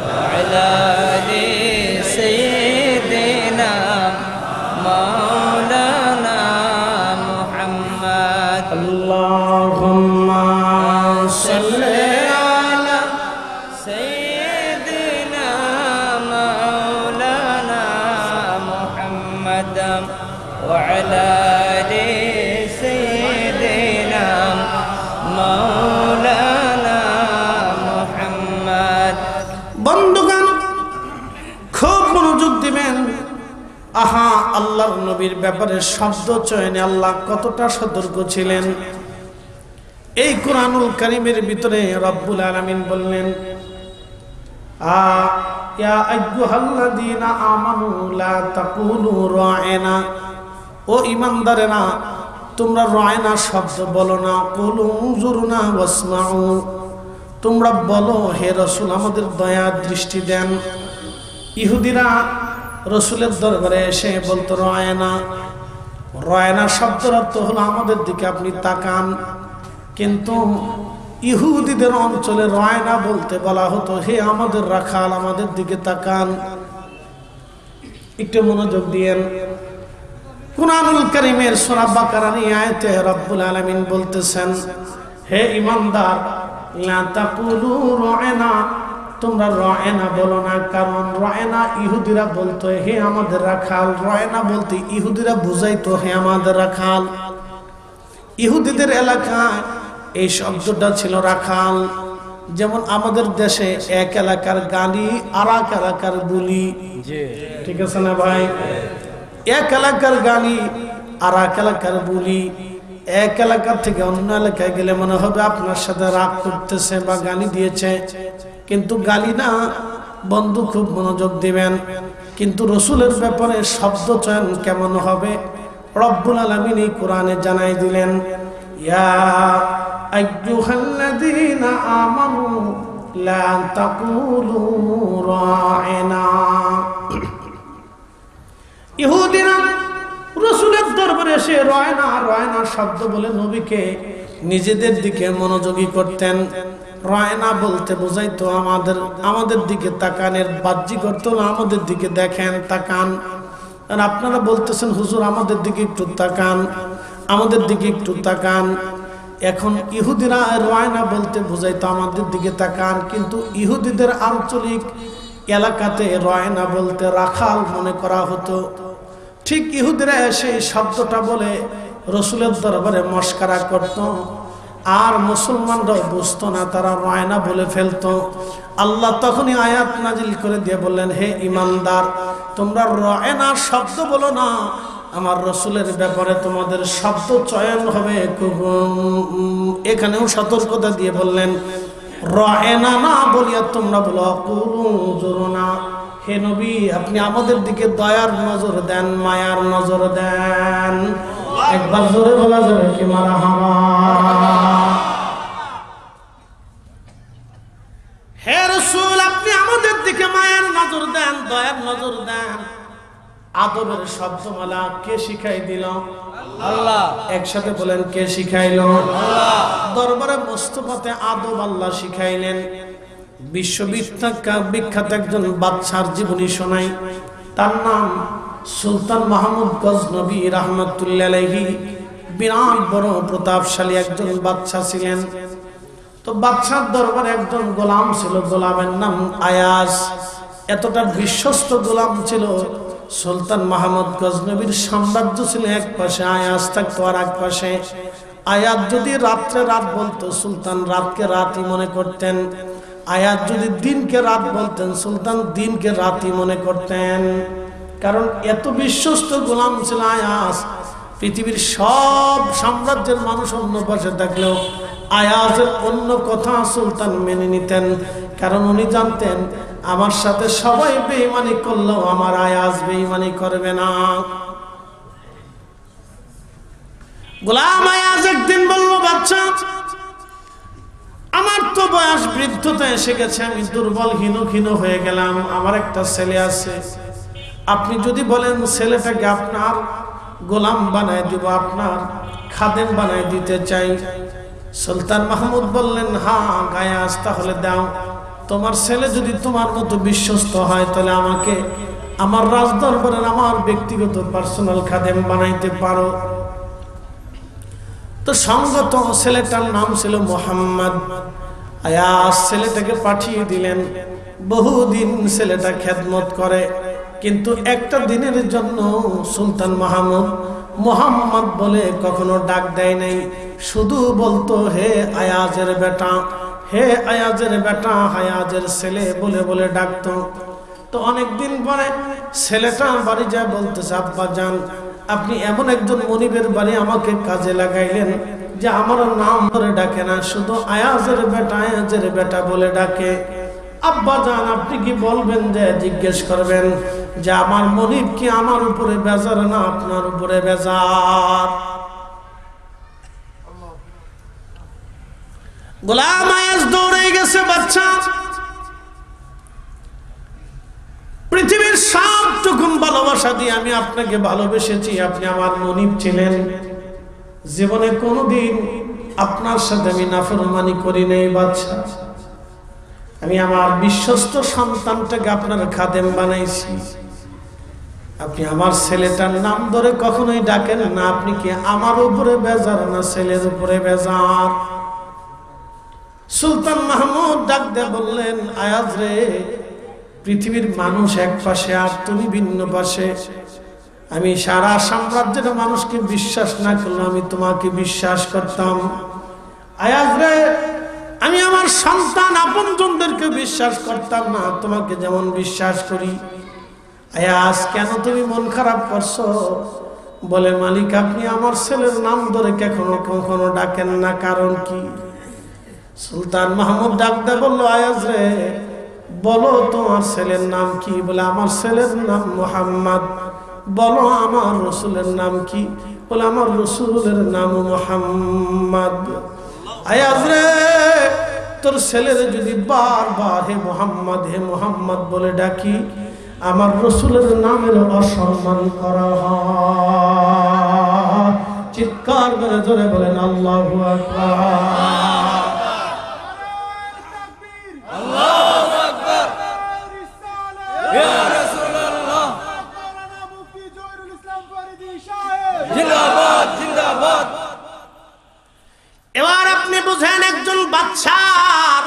ওয়া আলা আলি সাইয়্যিদিনা মাওলানা মুহাম্মাদ। আল্লাহুম্মা সাল্লি আলা সাইয়্যিদিনা মাওলানা মুহাম্মাদাম ওয়া আলা আলি সাইয়্যিদিনা মাওলানা মুহাম্মাদ। বন্ধুগণ, খুব মনোযোগ দিবেন। আহা, আল্লাহর নবীর ব্যাপারে শব্দ চয়নে আল্লাহ কতটা সতর্ক ছিলেন। এই কুরআনুল কারীমের ভিতরে রব্বুল আলামিন বললেন, ইয়া আইয়ুহাল্লাযীনা আমানু লা তাকুলু রা'না। ও ঈমানদারেরা, তোমরা রা'না শব্দ বলো না, কুলু উনজুরনা ওয়াসমাউ। তোমরা বলো, হে রাসূল আমাদের দয়া দৃষ্টি দেন। ইহুদিরা রাসূলের দরবারে এসে বলতো রা'না। রা'না শব্দের অর্থ হলো আমাদের দিকে আপনি তাকান। কিন্তু ইহুদিদের অঞ্চলে রায়না বলতে বলা হতো, হে আমাদের রাখাল আমাদের দিকে তাকান। একটু মনোযোগ দিয়েন। কুরআনুল কারীমের সূরা বাকারার এই আয়াতে রব্বুল আলামিন বলতেছেন, হে ঈমানদার, লা তাকুলু রা'না, তোমরা রা'না বলো না। কারণ রা'না ইহুদিরা বলতো, হে আমাদের রাখাল। রা'না বলতে ইহুদিরা বুঝাইতো, হে আমাদের রাখাল। ইহুদিদের এলাকায় এই শব্দটা ছিল রাখাল। যেমন আমাদের দেশে এক এলাকার গালি আর এক এলাকার বুলি। ঠিক আছে না ভাই? এক এলাকার গালি আর এক এলাকার বুলি। এক এলাকা থেকে অন্য এলাকায় গেলে মনে হবে আপনার সাথে রাগ করতেছে বা গালি দিয়েছে, কিন্তু গালি না। বন্ধু খুব মনোযোগ দিবেন। কিন্তু রাসূলের ব্যাপারে শব্দ চয়ন কেমন হবে রব্বুল আলামিন এই কোরআনে জানাই দিলেন, ইয়া আইয়ুহাল্লাযীনা আমানু লা তাকুলু রা'না। ইহুদিরা রাসূলের দরবারে এসে রা'না রা'না শব্দ বলে নবীকে নিজেদের দিকে মনোযোগী করতেন। রা'না বলতে বোঝাইতো আমাদের দিকে তাকানের বাহ্যিক অর্থ না, আমাদের দিকে দেখেন, তাকান। আর আপনারা বলতেছেন, হুজুর আমাদের দিকে একটু তাকান, আমাদের দিকে একটু তাকান। এখন ইহুদিরা রায়না বলতে বোঝাইতো আমাদের দিকে তাকান, কিন্তু ইহুদিদের আঞ্চলিক এলাকাতে রায়না বলতে রাখাল মনে করা হতো। ঠিক ইহুদিরা এসে এই শব্দটা বলে রাসূলের দরবারে মস্করা করত, আর মুসলমানরা বুঝতো না, তারা রায়না বলে ফেলতো। আল্লাহ তখনই আয়াত নাজিল করে দিয়ে বললেন, হে ঈমানদার, তোমরা রায়না শব্দ বলো না। আমার রাসূলের ব্যাপারে তোমাদের শব্দ চয়ন হবে। এখানেও সতর্কতা দিয়ে বললেন, রায়না না বলিয়া তোমরা বলো কুলু উনজুরনা। হে নবী, আপনি আমাদের দিকে দয়ার নজর দেন, মায়ার নজর দেন। একবার জোরে বলা যাবে কি মারহাবা? হে রাসূল, আপনি আমাদের দিকে মায়ার নজর দেন, দয়ার নজর দেন। আদবের শব্দমালা কে শিখাই দিল? আল্লাহ। একসাথে বলেন, কে শিখাইলো? আল্লাহ। দরবারে মুস্তাফাতে আদব আল্লাহ শিখাইলেন। বিখ্যাত একজন বাদশার জীবনী শোনাই। তার নাম সুলতান মাহমুদ গজনবী রাহমাতুল্লাহ আলাইহি। বিরাট বড় প্রতাপশালী একজন বাদশা ছিলেন। তো বাদশার দরবারে একজন গোলাম ছিল, গোলামের নাম আয়াজ। এতটা বিশ্বস্ত গোলাম ছিল। সুলতান মাহমুদ গজনবীর সাম্রাজ্য ছিল এক পাশে, আয়াজ থাকতো আর এক পাশে। আয়াজ যদি রাত্রে রাত বলতো, সুলতান রাতকে রাতই মনে করতেন। আয়াজ যদি দিনকে রাত বলতেন, সুলতান দিনকে রাতই মনে করতেন। কারণ এত বিশ্বস্ত গোলাম ছিল আয়াজ, পৃথিবীর সব সাম্রাজ্যের মানুষ অন্য পাশে থাকলেও আয়াজের অন্য কথা সুলতান মেনে নিতেন। কারণ উনি জানতেন আমার সাথে সবাই বেঈমানি করলেও আমার আয়াজ বেঈমানি করবে না। গোলাম আয়াজ একদিন বলল, বাচ্চা, আমার তো বয়স বৃদ্ধতা এসে গেছে, আমি দুর্বল হীন হয়ে গেলাম, আমার একটা ছেলে আছে, আপনি যদি বলেন ছেলেটাকে আপনার গোলাম বানায় দিব, আপনার খাদেম বানায় দিতে চাই। সুলতান মাহমুদ বললেন, হ্যাঁ আয়াজ, তাহলে দাও। তোমার ছেলে যদি তোমার মতো বিশ্বস্ত হয় তাহলে আমাকে আমার রাজদরবারের আমার ব্যক্তিগত পার্সোনাল খাদেম বানাইতে পারো। তো সঙ্গত ছেলেটার নাম ছিল মোহাম্মদ। আয়াজ ছেলেটাকে পাঠিয়ে দিলেন। বহুদিন ছেলেটা খেদমত করে, কিন্তু একটা দিনের জন্য সুলতান মাহমুদ মোহাম্মদ বলে কখনো ডাক দেয় নাই, শুধু বলতো হে আয়াজের বেটা, হে আয়াজের বেটা, আয়াজের ছেলে বলে বলে ডাকতো। তো অনেকদিন পরে ছেলেটা বাড়ি যায় বলতেছে, আব্বা জান, আপনি এমন একজন মনিবের বাড়ি আমাকে কাজে লাগাইলেন যে আমার নাম ধরে ডাকে না, শুধু আয়াজের বেটা আয়াজের বেটা বলে ডাকে। আব্বা জান, আপনি কি বলবেন যে জিজ্ঞেস করবেন যে আমার মনিব কি আমার উপরে বেজার না আপনার উপরে বেজার? গোলাম আয়াজ দৌড়ে গেছে, বাচ্চা, পৃথিবীর সবটুকু ভালোবাসা দিয়ে আমি আপনাকে ভালোবেসেছি, আপনি আমার মনিব ছিলেন, জীবনে কোনোদিন আপনার সাথে আমি নাফরমানি করি নাই বাচ্চা। আমি আমার বিশ্বস্ত সন্তানটাকে আপনার খাদেম বানাইছি, আপনি আমার ছেলেটার নাম ধরে কখনোই ডাকেন না, আপনি কি আমার উপরে বেজার না ছেলের উপরে বেজার? সুলতান মাহমুদ ডাক দিয়ে বললেন, আয়াজ রে, পৃথিবীর মানুষ এক পাশে আর তুমি ভিন্ন পাশে, আমি সারা সাম্রাজ্যের মানুষকে বিশ্বাস না করলে আমি তোমাকে বিশ্বাস করতাম। আয়াজ রে, আমি আমার সন্তান আপনজনদেরকে বিশ্বাস করতাম না, তোমাকে যেমন বিশ্বাস করি। আয়াজ, কেন তুমি মন খারাপ করছো? বলে, মালিক, আপনি আমার ছেলের নাম ধরে কখনো কখনো ডাকেন না, কারণ কি? সুলতান মাহমুদ ডাক দে বললো, আয়াজ রে, বলো তোমার ছেলের নাম কি? বলে, আমার ছেলের নাম মুহাম্মদ। বলো আমার রসুলের নাম কি? বলে, আমার রসুলের নাম মুহাম্মদ। আয়াজ রে, তোর ছেলের যদি বারবার হে মোহাম্মদ বলে ডাকি, আমার রসুলের নামের অসম্মান করা হয়। চিৎকার করে জোরে বলেন আল্লাহু আকবার। এবার আপনি বুঝেন একজন বাদশা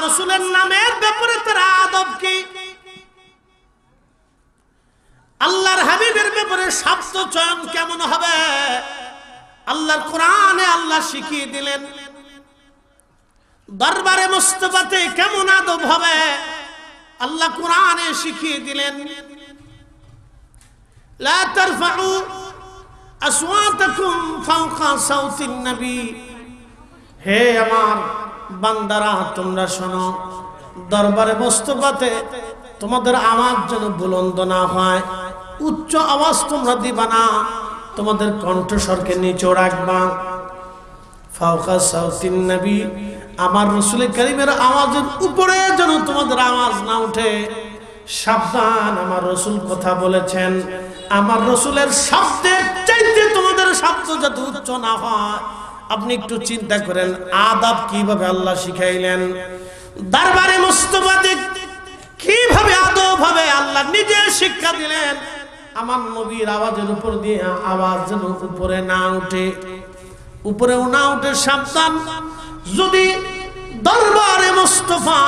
রসুলের নামের ব্যাপারে তার আদব কি, আল্লাহর হাবিবের ব্যাপারে শব্দ চয়ন কেমন হবে। আল্লাহর কোরআনে আল্লাহ শিখিয়ে দিলেন, দরবারে মুস্তাফাতে কেমন আদব হবে আল্লাহ কোরআনে শিখিয়ে দিলেন। লা তারফাউ আসওয়াতাকুম ফাওকা সাউতিন নবী, হে আমার বান্দারা তোমরা শোনো, দরবারে মুস্তাফাতে তোমাদের আওয়াজ যেন বুলন্দ না হয়, উচ্চ আওয়াজ তোমরা দিবা না, তোমাদের কণ্ঠস্বরকে নিচু রাখবা। ফাওকা সাউতিন নবী, আমার রাসূল কারীমের আওয়াজের উপরে যেন তোমাদের আওয়াজ না ওঠে। সাবধান, আমার রাসূল কথা বলেছেন, আমার রাসূলের শব্দের চাইতে তোমাদের শব্দ যাতে উচ্চ না হয়। আপনি একটু চিন্তা করেন আদব কিভাবে আল্লাহ শিখাইলেন। দরবারে মুস্তাফাতে কিভাবে আদব হবে আল্লাহ নিজে শিক্ষা দিলেন। আমার নবীর আওয়াজের উপর দিয়ে আওয়াজ যেন উপরে না উঠে, উপরেও না উঠে। সাবধান, যদি দরবারে মুস্তাফা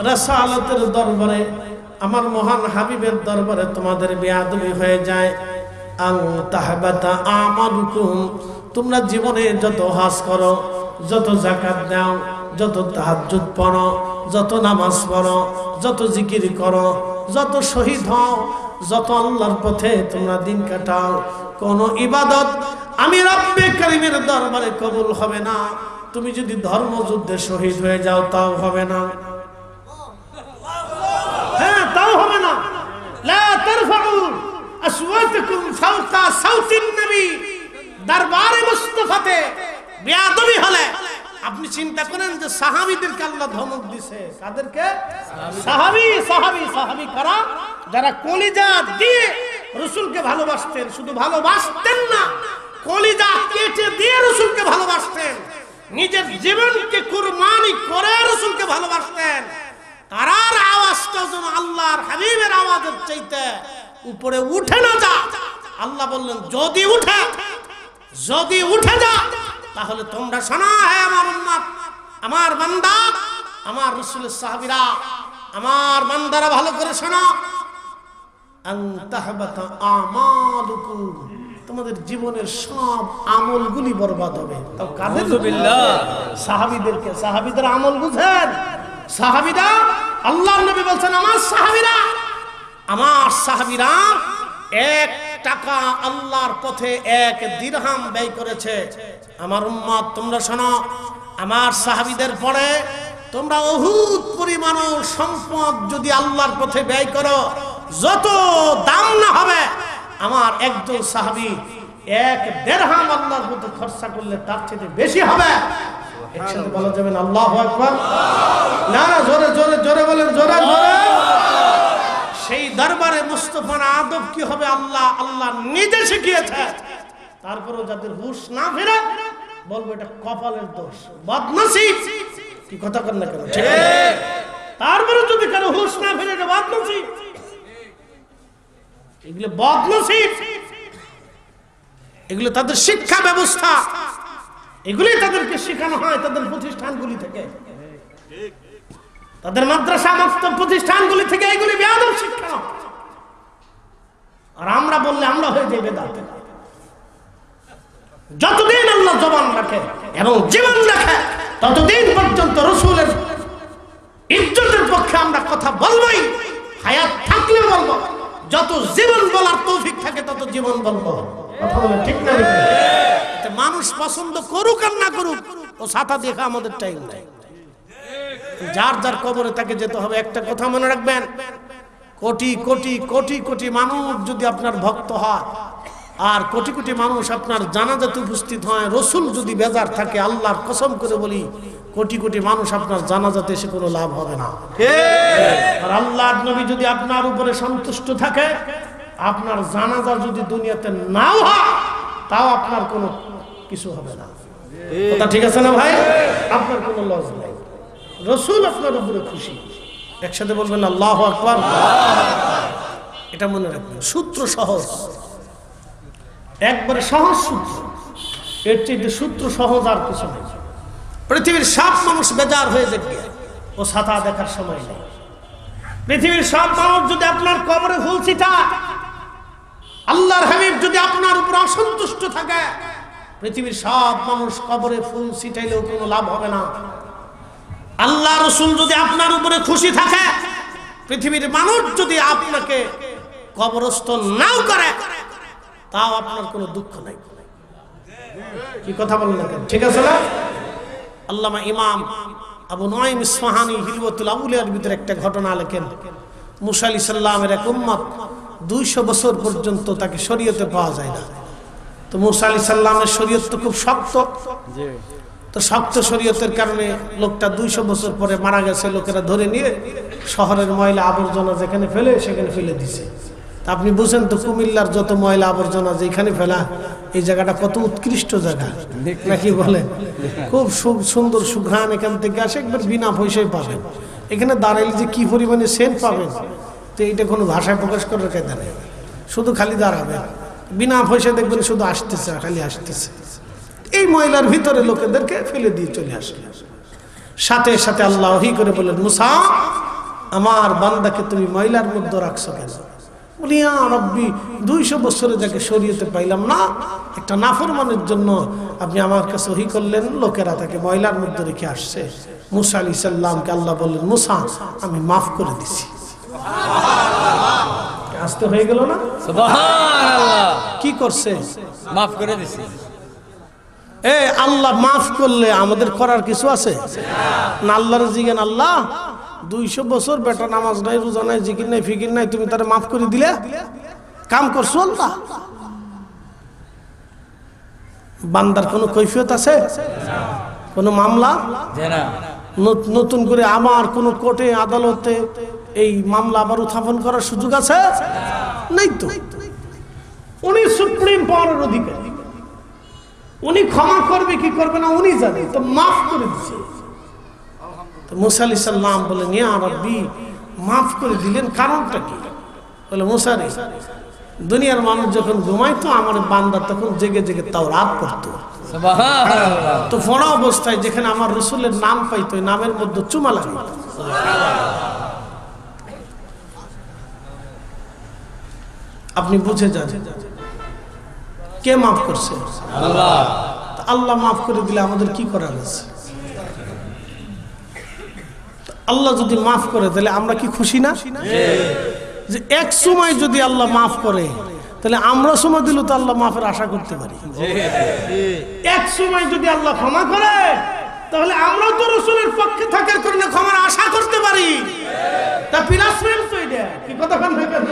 রাসালাতের দরবারে আমার মহান হাবিবের দরবারে তোমাদের বেয়াদবি হয়ে যায়, আন তাহবাতা আমালুকুম, তোমরা জীবনে যত হজ করো, যত যাকাত দাও, যত তাহাজ্জুদ পড়ো, যত নামাজ পড়ো, যত জিকির করো, যত শহীদ হও, যত আল্লাহর পথে তোমরা দিন কাটাও, কোন ইবাদত আমি রব্বে কারীমের দরবারে কবুল হবে না। তুমি যদি ধর্মযুদ্ধে শহীদ হয়ে যাও তাও হবে না। হ্যাঁ, তাও হবে না। লা তারফাউ আসওয়াতাকুম ফাওকা সাউতিন নবী, দরবারে মুস্তাফাতে বেয়াদবি হলে আপনি চিন্তা করেন যে সাহাবীদেরকে আল্লাহ ধমক দিয়েছে। কাদেরকে? সাহাবী। সাহাবী সাহাবী কারা? যারা কলিজা দিয়ে রাসূলকে ভালোবাসতেন, শুধু ভালোবাসতেন না, কলিজা কেটে দিয়ে রাসূলকে ভালোবাসতেন, নিজের জীবনকে কুরবানি করে রাসূলকে ভালোবাসতেন। তারার আওয়াজটা যেন আল্লাহর হাবিবের আওয়াজের চাইতে উপরে উঠে না যা। আল্লাহ বললেন যদি উঠে যা তাহলে তোমরা শোনো, হে আমার উম্মত, আমার বান্দা, আমার রাসূলের সাহাবীরা, আমার বান্দারা ভালো করে শোনো, আন তাহবাতা আমালুকুম, তোমাদের জীবনের সব আমলগুলি বরবাদ হবে। তাও কাদের? সাহাবীদেরকে। সাহাবীদের আমল বুঝেন? সাহাবীরা, আল্লাহর নবী বলছেন আমার সাহাবীরা 1 টাকা আল্লাহর পথে 1 দিরহাম ব্যয় করেছে। আমার উম্মত তোমরা শোনো, আমার সাহাবীদের পরে তোমরা উহুদ পরিমাণ সম্পদ যদি আল্লাহর পথে ব্যয় করো, যত দাম না হবে, আমার একজন সাহাবী 1 দিরহাম আল্লাহর পথে খরচা করলে তার চেয়ে বেশি হবে। একসাথে বলা যাবে না আল্লাহু আকবার? না, জোরে জোরে জোরে বলেন, জোরে জোরে। সেই দরবারে মুস্তাফার আদব কি হবে আল্লাহ নিজে শিখিয়েছে। তারপরেও যাদের হুঁশ না ফেরে বলবো এটা কপালের দোষ, বদনসিব। কি কথা কর না কেন? ঠিক। তারপরে যদি কারো হুঁশ না ফেরে এটা বদনসিব, এগুলো বদনসিব, এগুলো তাদের শিক্ষা ব্যবস্থা, এগুলি তাদেরকে শেখানো হয় তাদের প্রতিষ্ঠানগুলি থেকে, তাদের মাদ্রাসা মক্তব প্রতিষ্ঠানগুলি থেকে এগুলি বেয়াদব শিক্ষা। আর আমরা বললে আমরা হয়ে যাই বেদাত। যতদিন আল্লাহ জবান রাখে এবং জীবন রাখে ততদিন পর্যন্ত রাসূলের ইজ্জতের পক্ষে আমরা কথা বলবোই, হায়াত থাকলে বলবো। যত জীবন বলার তৌফিক থাকে তত জীবন বলবো। কথা বলে ঠিক না? মানুষ পছন্দ করুক আর না করুক, ও ছাতা দেখা আমাদের টাইম নাই। যার যার কবরে তাকে যেতে হবে। একটা কথা মনে রাখবেন, কোটি কোটি কোটি কোটি মানুষ যদি আপনার ভক্ত হয় আর কোটি কোটি মানুষ আপনার জানাজাতে উপস্থিত হয়, রাসূল যদি বেজার থাকে, আল্লাহর কসম করে বলি কোটি কোটি মানুষ আপনার জানাজাতে এসে কোনো লাভ হবে না। আর আল্লাহর নবী যদি আপনার উপরে সন্তুষ্ট থাকে, আপনার জানাজা যদি দুনিয়াতে নাও হয় তাও আপনার কোনো কিছু হবে না। কথা ঠিক আছে না ভাই? আপনার কোনো লস নাই, রাসূল আপনার উপরে খুশি। একসাথে বলবেন আল্লাহু আকবার। এটা মনে রাখবেন, সূত্র সহজ, একবারে সহজ সূত্র, এর চেয়ে সূত্র সহজ আর কিছু নেই। পৃথিবীর সব মানুষ বেজার হয়ে যাবে, ও ছাতা দেখার সময় নেই। পৃথিবীর সব মানুষ যদি আপনার কবরে ফুল ছিটায়, আল্লাহর হাবিব যদি আপনার উপর অসন্তুষ্ট থাকে, পৃথিবীর সব মানুষ কবরে ফুল ছিটাইলেও কোনো লাভ হবে না। আল্লাহ রাসূল যদি আপনার উপরে খুশি থাকে, পৃথিবীর মানুষ যদি আপনাকে কবরস্থ নাও করে, তাও আপনার কোনো দুঃখ নাই। কি কথা বলেন না কেন? ঠিক আছে না? আল্লামা ইমাম আবু নুআইম ইসফাহানি হিলওয়াতুল আউলিয়ার ভিতরে একটা ঘটনা লেখেন। মুসা আলাইহিস সালামের এক উম্মত 200 বছর পর্যন্ত তাকে শরীয়তে পাওয়া যায় না। তো মুসা আলাইহিস সালামের শরীয়ত তো খুব শক্ত, তো শক্ত শরীয়তের কারণে লোকটা 200 বছর পরে মারা গেছে। লোকেরা ধরে নিয়ে শহরের ময়লা আবর্জনা যেখানে ফেলে সেখানে ফেলে দিছে। তা আপনি বুঝেন তো কুমিল্লার যত ময়লা আবর্জনা যেখানে ফেলা, এই জায়গাটা কত উৎকৃষ্ট জায়গা নাকি বলেন? খুব সুন্দর সুঘ্রাণ এখান থেকে আসে, একবার বিনা পয়সায় পাবেন। এখানে দাঁড়াইলে যে কি পরিমাণে সেন্ট পাবেন, তো এইটা কোনো ভাষায় প্রকাশ করার কায়দা নেই। শুধু খালি দাঁড়াবেন, বিনা পয়সা দেখবেন শুধু আসতেছে, খালি আসতেছে। এই ময়লার ভিতরে লোকেদেরকে ফেলে দিয়ে চলে আসলে সাথে সাথে আল্লাহ ওহী করে বলেন, মুসা, আমার বান্দাকে তুমি ময়লার মধ্যে রাখছো কেন? বলি ইয়া রাব্বি 200 বছরে যাকে শরীয়তে পাইলাম না, একটা নাফরমানের জন্য আপনি আমার কাছে ওহী করলেন, লোকেরা তাকে ময়লার মধ্যে রেখে আসছে। মুসা আলাইহিস সালামকে আল্লাহ বললেন, মুসা আমি মাফ করে দিছি। আসতে হয়ে গেল না? সুবহানাল্লাহ। কি করছে? মাফ করে দিছি। আল্লাহ মাফ করলে আমাদের করার কিছু আছে না? আল্লাহর জিজ্ঞেন, আল্লাহ 200 বছর বেটা নামাজ নাই, রোজা নাই, জিকির নাই, ফিকির নাই, তুমি তারে মাফ করে দিলে? কাম করছো আল্লাহ? বান্দার কোনো কৈফিয়ত আছে? কোনো মামলা নতুন করে আমার কোন কোর্টে আদালতে এই মামলা আবার উত্থাপন করার সুযোগ আছে? নাই তো। উনি সুপ্রিম পাওয়ারের অধিকারী, উনি ক্ষমা করবে কি করবে না উনি জানে, তো মাফ করে দিচ্ছে। মুসা আলাইহিস সালাম বলেন, ইয়া রাব্বি মাফ করে দিলেন, কারণটা কি? বলে, মুসা রে, দুনিয়ার মানুষ যখন ঘুমাইতো আমার বান্দা তখন জেগে জেগে তাওরাত পড়তো। সুবহানাল্লাহ। তো পড়া অবস্থায় যেখানে আমার রাসূলের নাম পাইতো, ওই নামের মধ্যে চুমা লাগাইতো। আপনি বুঝে যান কে মাফ করছে? আল্লাহ। আল্লাহ মাফ করে দিলে আমাদের কি করার আছে? আল্লাহ যদি মাফ করে তাহলে আমরা কি খুশি না? যে এক সময় যদি আল্লাহ মাফ করে তাহলে আমরা সময় দিল তো আল্লাহ মাফের আশা করতে পারি। এক সময় যদি আল্লাহ ক্ষমা করে তাহলে আমরা তো রাসূলের পক্ষে থাকার কারণে ক্ষমার আশা করতে পারি। তা প্লাসমেন্ট তো এটা কি কথা বলেন?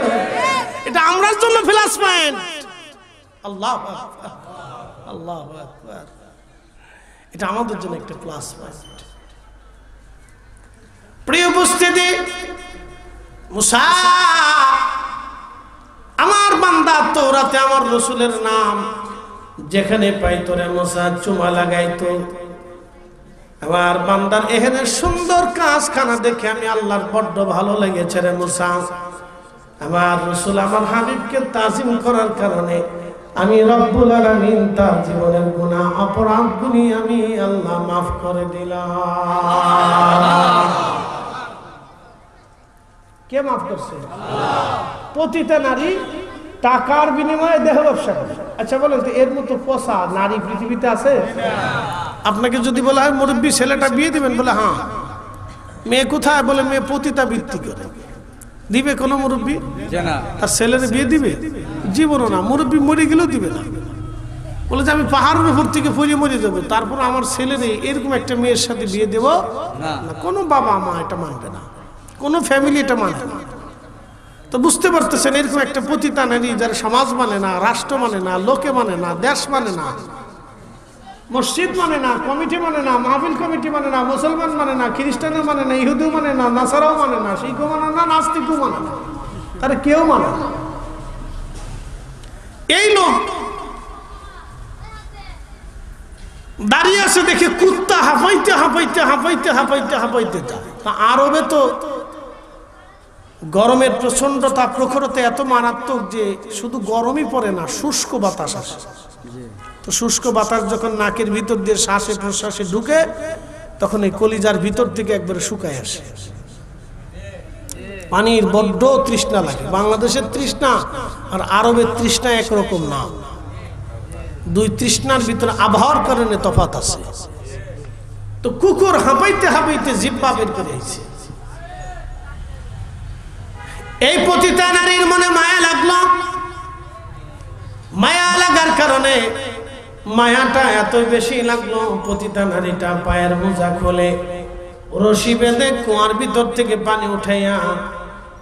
এটা আমরার জন্য প্লাসমেন্ট। আল্লাহু আকবার, আল্লাহু আকবার। এটা আমাদের জন্য একটা প্লাস পয়েন্ট। প্রিয় উপস্থিতি, মুসা আমার বান্দা তাওরাতে আমার রাসূলের নাম যেখানে পাইতো রে মুসা চুমা লাগাইতো। আমার বান্দার এখানে সুন্দর কাজখানা দেখে আমি আল্লাহর বড্ড ভালো লেগেছে রে মুসা। আমার রাসূল আমার হাবিবকে তাজিম করার কারণে আমি রব্বুল আলামিন তার জীবনের গুনাহ অপরাধ গুনি আমি আল্লাহ মাফ করে দিলাম। কে মাফ করছে? প্রতিটা নারী টাকার বিনিময়ে দেহ ব্যবসা করে। আচ্ছা বলেন তো, এর মতো পোষা নারী পৃথিবীতে আছে? আপনাকে যদি বলা হয় মুরব্বী ছেলেটা বিয়ে দিবেন, বলে হ্যাঁ। মেয়ে কোথায়? বলে মেয়ে পতিতা বৃত্তি করে। দিবে কোনো মুরব্বী? আর ছেলের বিয়ে দিবে? জীবনও না। মুরব্বী মরে গেলেও দিবে না। বলে যে আমি পাহাড়ের উপর থেকে পড়ে মরে যাবো, তারপর আমার ছেলের এরকম একটা মেয়ের সাথে বিয়ে দেব না। কোনো বাবা মা এটা মানবে না, কোনো ফ্যামিলি এটা মানবে না। তো বুঝতে পারতেছেন, এরকম একটা পতিতা নারী যারা সমাজ মানে না, রাষ্ট্র মানে না, লোকে মানে না, দেশ মানে না, মসজিদ মানে না, কমিটি মানে না, মাহফিল কমিটি মানে না, মুসলমান মানে না, খ্রিস্টানও মানে না, ইহুদিও মানে না, নাসারাও মানে না, শিখও মানে না, নাস্তিকও মানে না, তারা কেউ মানে না। এই লোক দাঁড়িয়ে আছে দেখে কুত্তা হাঁপাইতে হাঁপাইতে হাঁপাইতে হাঁপাইতে হাঁপাইতে যায়। তা আরবে তো গরমের প্রচন্ডতা প্রখরতা এত মারাত্মক যে শুধু গরমই পড়ে না, শুষ্ক বাতাস আসে। তো শুষ্ক বাতাস যখন নাকের ভিতর দিয়ে শ্বাসে প্রশ্বাসে ঢুকে তখন এই কলিজার ভিতর থেকে একবারে শুকায় আসে। পানির বড্ড তৃষ্ণা লাগে। বাংলাদেশের তৃষ্ণা আর আরবের তৃষ্ণা একরকম না। দুই তৃষ্ণার ভিতরে আবহাওয়ার কারণে তফাৎ আছে। তো কুকুর হাঁপাইতে হাঁপাইতে জিহ্বা বের করে আইছে। এই পতিতা নারীর মনে মায়া লাগলো। মায়া লাগার কারণে মায়াটা এত বেশি লাগলো, পতিতা নারীটা পায়ের মোজা খোলে, রশি বেঁধে কুয়ার ভিতর থেকে পানি উঠাইয়া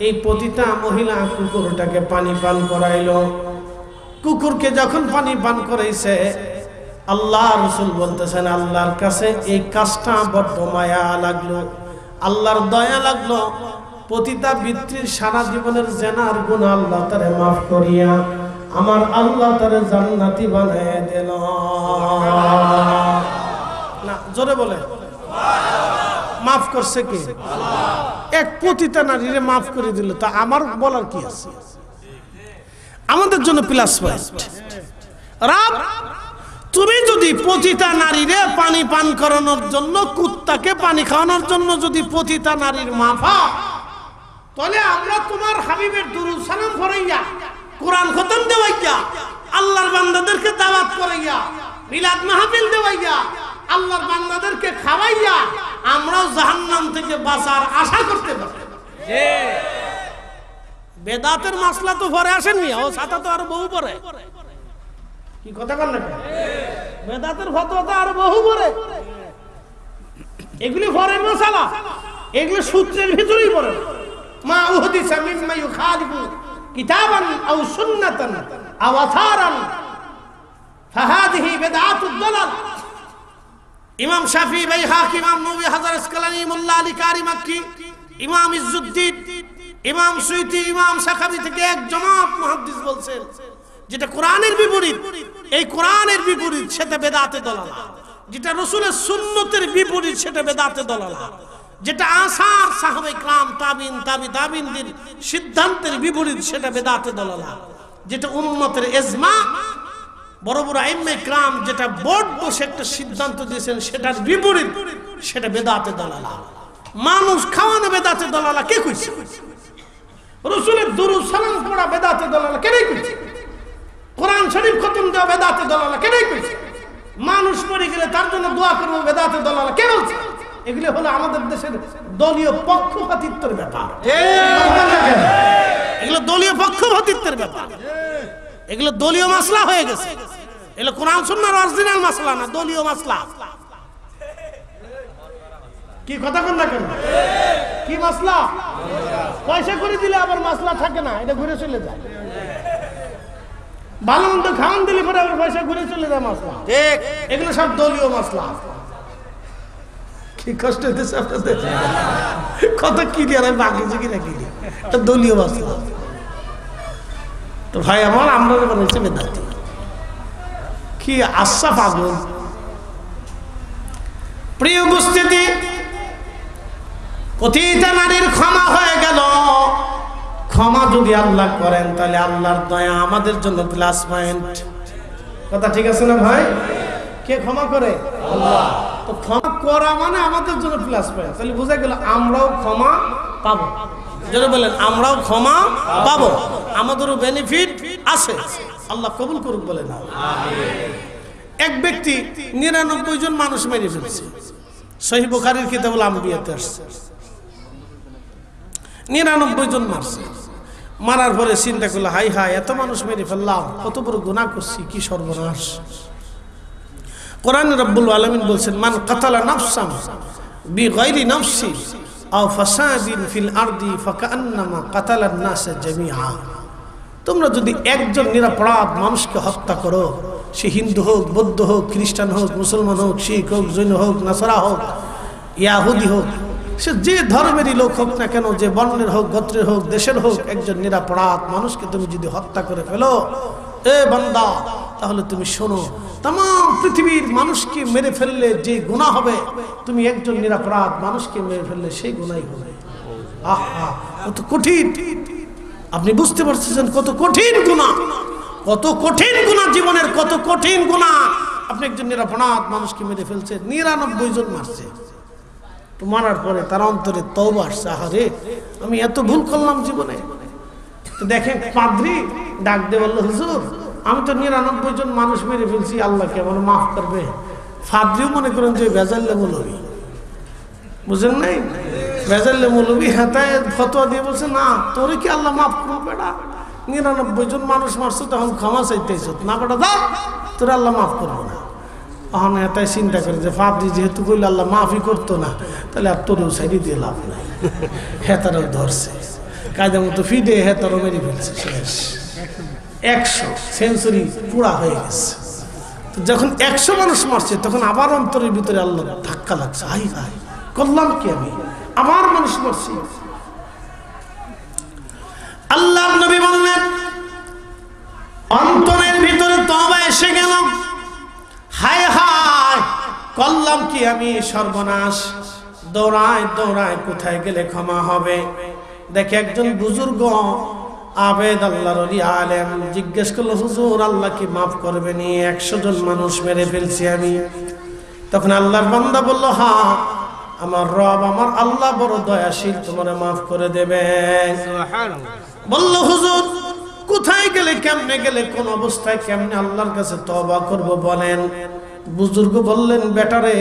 এই পতিতা মহিলা কুকুরটাকে পানি পান করাইলো। কুকুরকে যখন পানি পান করাইছে, আল্লাহ রাসূল বলতেছেন আল্লাহর কাছে এই কাজটা বড্ড মায়া লাগলো, আল্লাহর দয়া লাগলো। পতিতা বৃত্তির সারা জীবনের জেনার গুনাহ আল্লাহ তারে মাফ করিয়া আমার আল্লাহ তারে জান্নাতি বানায় দিল। না জোরে বলে মাফ করছে কে? এক পতিতা নারীরে মাফ করে দিল। তা আমার বলার কি আছে? আমাদের জন্য প্লাস পয়েন্ট। রাব, তুমি যদি পতিতা নারীরে পানি পান করানোর জন্য, কুত্তাকে পানি খাওয়ানোর জন্য যদি পতিতা নারীর মাফা তাহলে আমরা তোমার হাবিবের দুরূদ সালাম পড়াইয়া কোরআন খতম দেওয়াইয়া আল্লাহর বান্দাদেরকে দাওয়াত করাইয়া মিলাদ মাহফিল দেওয়াইয়া আল্লাহর বান্দাদেরকে খাওয়াইয়া আমরাও জাহান্নাম থেকে বাঁচার আশা করতে পারি। বেদাতের মাসলা তো পরে আসেননি, ও সাথে তো আরো বহু পরে। কি কথা বল না, বেদাতের ফতোয়া তো আরো বহু পরে। এগুলি পরের মশালা, এগুলো সূত্রের ভিতরেই পড়ে। মা উহদিসা মিম্মা ইউখালিফু কিতাবান আও সুন্নাতান আও আসারান ফাহাদিহি বিদআতুদ দালাল। ইমাম শাফি, বাইহাকি, ইমাম নবী হাজার আসকালানি, মোল্লা আলী কারি মাক্কি, ইমাম ইজ্জুদ্দিন, ইমাম সুয়ুতি, ইমাম সাখাবি থেকে এক জমাত মুহাদ্দিস বলছেন যেটা কোরআনের বিপরীত, এই কোরআনের বিপরীত সেটা বেদাতে দলালা। যেটা রাসূলের সুন্নতের বিপরীত সেটা বেদাতে দলালা। যেটা আসার সাহাবায়ে کرام তাবিন তাবিনদের সিদ্ধান্তের বিপরীত সেটা বেদাতে দলালা। যেটা উম্মতের ইজমা, বড় বড় আইম্মায়ে کرام যেটা বোর্ড বসে একটা সিদ্ধান্ত দিয়েছেন সেটার বিপরীত সেটা বেদাতে দলালা। মানুষ খাওয়ানো বেদাতে দলালা কে কইছে? রাসূলের দুরূদ সালাম পড়া বেদাতে দলালা কে কইছে? কোরআন শরীফ খতম দেওয়া বেদাতে দলালা কে কইছে? মানুষ মরে গেলে তার জন্য দোয়া করব বেদাতে দলালা কে বলছে? এগুলো হলো আমাদের দেশের দলীয় পক্ষপাতিত্বের ব্যাপার। এগুলো দলীয় পক্ষপাতিত্বের ব্যাপার, এগুলো দলীয় মাসলা হয়ে গেছে। এগুলো কোরআন সুন্নাহর অরিজিনাল মাসলা না, দলীয় মাসলা। কি কথা বল না কেন? কি মাসলা? পয়সা করে দিলে আবার মাসলা থাকে না, এটা ঘুরে চলে যায়। ভালো মন্দ খাওয়ান দিলে পরে আবার পয়সা ঘুরে চলে যায় মাসলা। ঠিক, এগুলো সব দলীয় মাসলা। কি কষ্ট হইতেছে আপনাদের? কত ক্লিয়ার হয় বাকি যে কিনা কি এটা দলীয় মাসলা। তো ভাই আমার আমরা বানাইছে বেদাতি। কি আশা পাগল। প্রিয় উপস্থিতি, পতিতা নারীর ক্ষমা হয়ে গেল। ক্ষমা যদি আল্লাহ করেন তাহলে আল্লাহর দয়া আমাদের জন্য প্লাস পয়েন্ট। কথা ঠিক আছে না ভাই? কে ক্ষমা করে? আল্লাহ। তো ক্ষমা করা মানে আমাদের জন্য প্লাস পয়েন্ট। তাহলে বোঝা গেল আমরাও ক্ষমা পাবো। যারা বলেন আমরাও ক্ষমা পাবো, আমাদেরও বেনিফিট আছে। আল্লাহ কবুল করুক বলে না। এক ব্যক্তি 99 জন মানুষ মেরে ফেলছে। সহিহ বুখারীর কিতাবুল আম্বিয়াতে আসছে 99 জন মারছে। মারার পরে চিন্তা করলো, হাই হাই এত মানুষ মেরে ফেললাম, কত বড় গুনাহ করছি, কি সর্বনাশ। কোরআন রব্বুল আলামিন বলছেন, মান কাতালা নাফসান বিগাইরি নাফসি আও ফাসাদিন ফিল আরদি ফাকান্নামা কাতালান নাস জামিআ। তোমরা যদি একজন নিরপরাধ মানুষকে হত্যা করো, সে হিন্দু হোক, বৌদ্ধ হোক, খ্রিস্টান হোক, মুসলমান হোক, শিখ হোক, জৈন হোক, নাসারা হোক, ইয়াহুদি হোক, সে যে ধর্মেরই লোক হোক না কেন, যে বর্ণের হোক, গোত্রের হোক, দেশের হোক, একজন নিরপরাধ মানুষকে তুমি যদি হত্যা করে ফেলো, এ বান্দা, তাহলে তুমি শোনো, তাম পৃথিবীর মানুষকে মেরে ফেললে যে গুনাহ হবে, তুমি একজন নিরপরাধ মানুষকে মেরে ফেললে সেই গুনাহই হবে। আহা, কত কঠিন! আপনি বুঝতে পারছেন কত কঠিন গুনাহ, কত কঠিন গুনাহ, জীবনের কত কঠিন গুনাহ। আপনি একজন নিরপরাধ মানুষকে মেরে ফেলছে, 99 জন মারছে। তো মারার পরে তার অন্তরে তওবা আসছে, আহারে আমি এত ভুল করলাম জীবনে। তো দেখেন পাদ্রী ডাক দিয়ে বলল, হুজুর আমি তো 99 জন মানুষ মেরে ফেলছি, আল্লাহ কে আমার মাফ করবে? পাদ্রীও মনে করেন যে বেজাল্লে মৌলবী, বুঝেন নাই? বেজাল্লে মৌলবী হেতায় ফতোয়া দিয়ে বলছে, না তোরে কি আল্লাহ মাফ করবে? বেটা 99 জন মানুষ মারছো, তখন ক্ষমা চাইতেছ না, বেটা দা তোর আল্লাহ মাফ করবো না। তখন হেতায় চিন্তা করে যে পাদ্রী যেহেতু কইলে আল্লাহ মাফই করতো না, তাহলে আর তোরেও সাইডে দিয়ে লাভ নাই। হেতারাও ধরছে, কায়দা মতো ফিডে হেতারও মেরে ফেলছে, শেষ। 100 সেঞ্চুরি পুরা হয়ে গেছে। তো যখন 100 মানুষ মারছে, তখন আবার অন্তরের ভিতরে আল্লাহ ধাক্কা লাগছে, হাই হাই করলাম কি আমি, আবার মানুষ মারছি। আল্লাহ নবী বললেন, অন্তরের ভিতরে তওবা এসে গেল, হায় হায় করলাম কি আমি, সর্বনাশ। দৌড়ায় দৌড়ায় কোথায় গেলে ক্ষমা হবে? দেখে একজন বুজুর্গ আবেদ আল্লাহর ওলি আলেম জিজ্ঞেস করলো, হুজুর আল্লাহ কি মাফ করবেন? 100 জন মানুষ মেরে ফেলছি আমি। তখন আল্লাহর বান্দা বলল, হ্যাঁ আমার রব আমার আল্লাহ বড় দয়াশীল, তোমারে মাফ করে দেবেন। বলল হুজুর কোথায় গেলে, কেমনে গেলে, কোন অবস্থায় কেমনে আল্লাহর কাছে তওবা করব বলেন। বুজুর্গ বললেন, বেটারে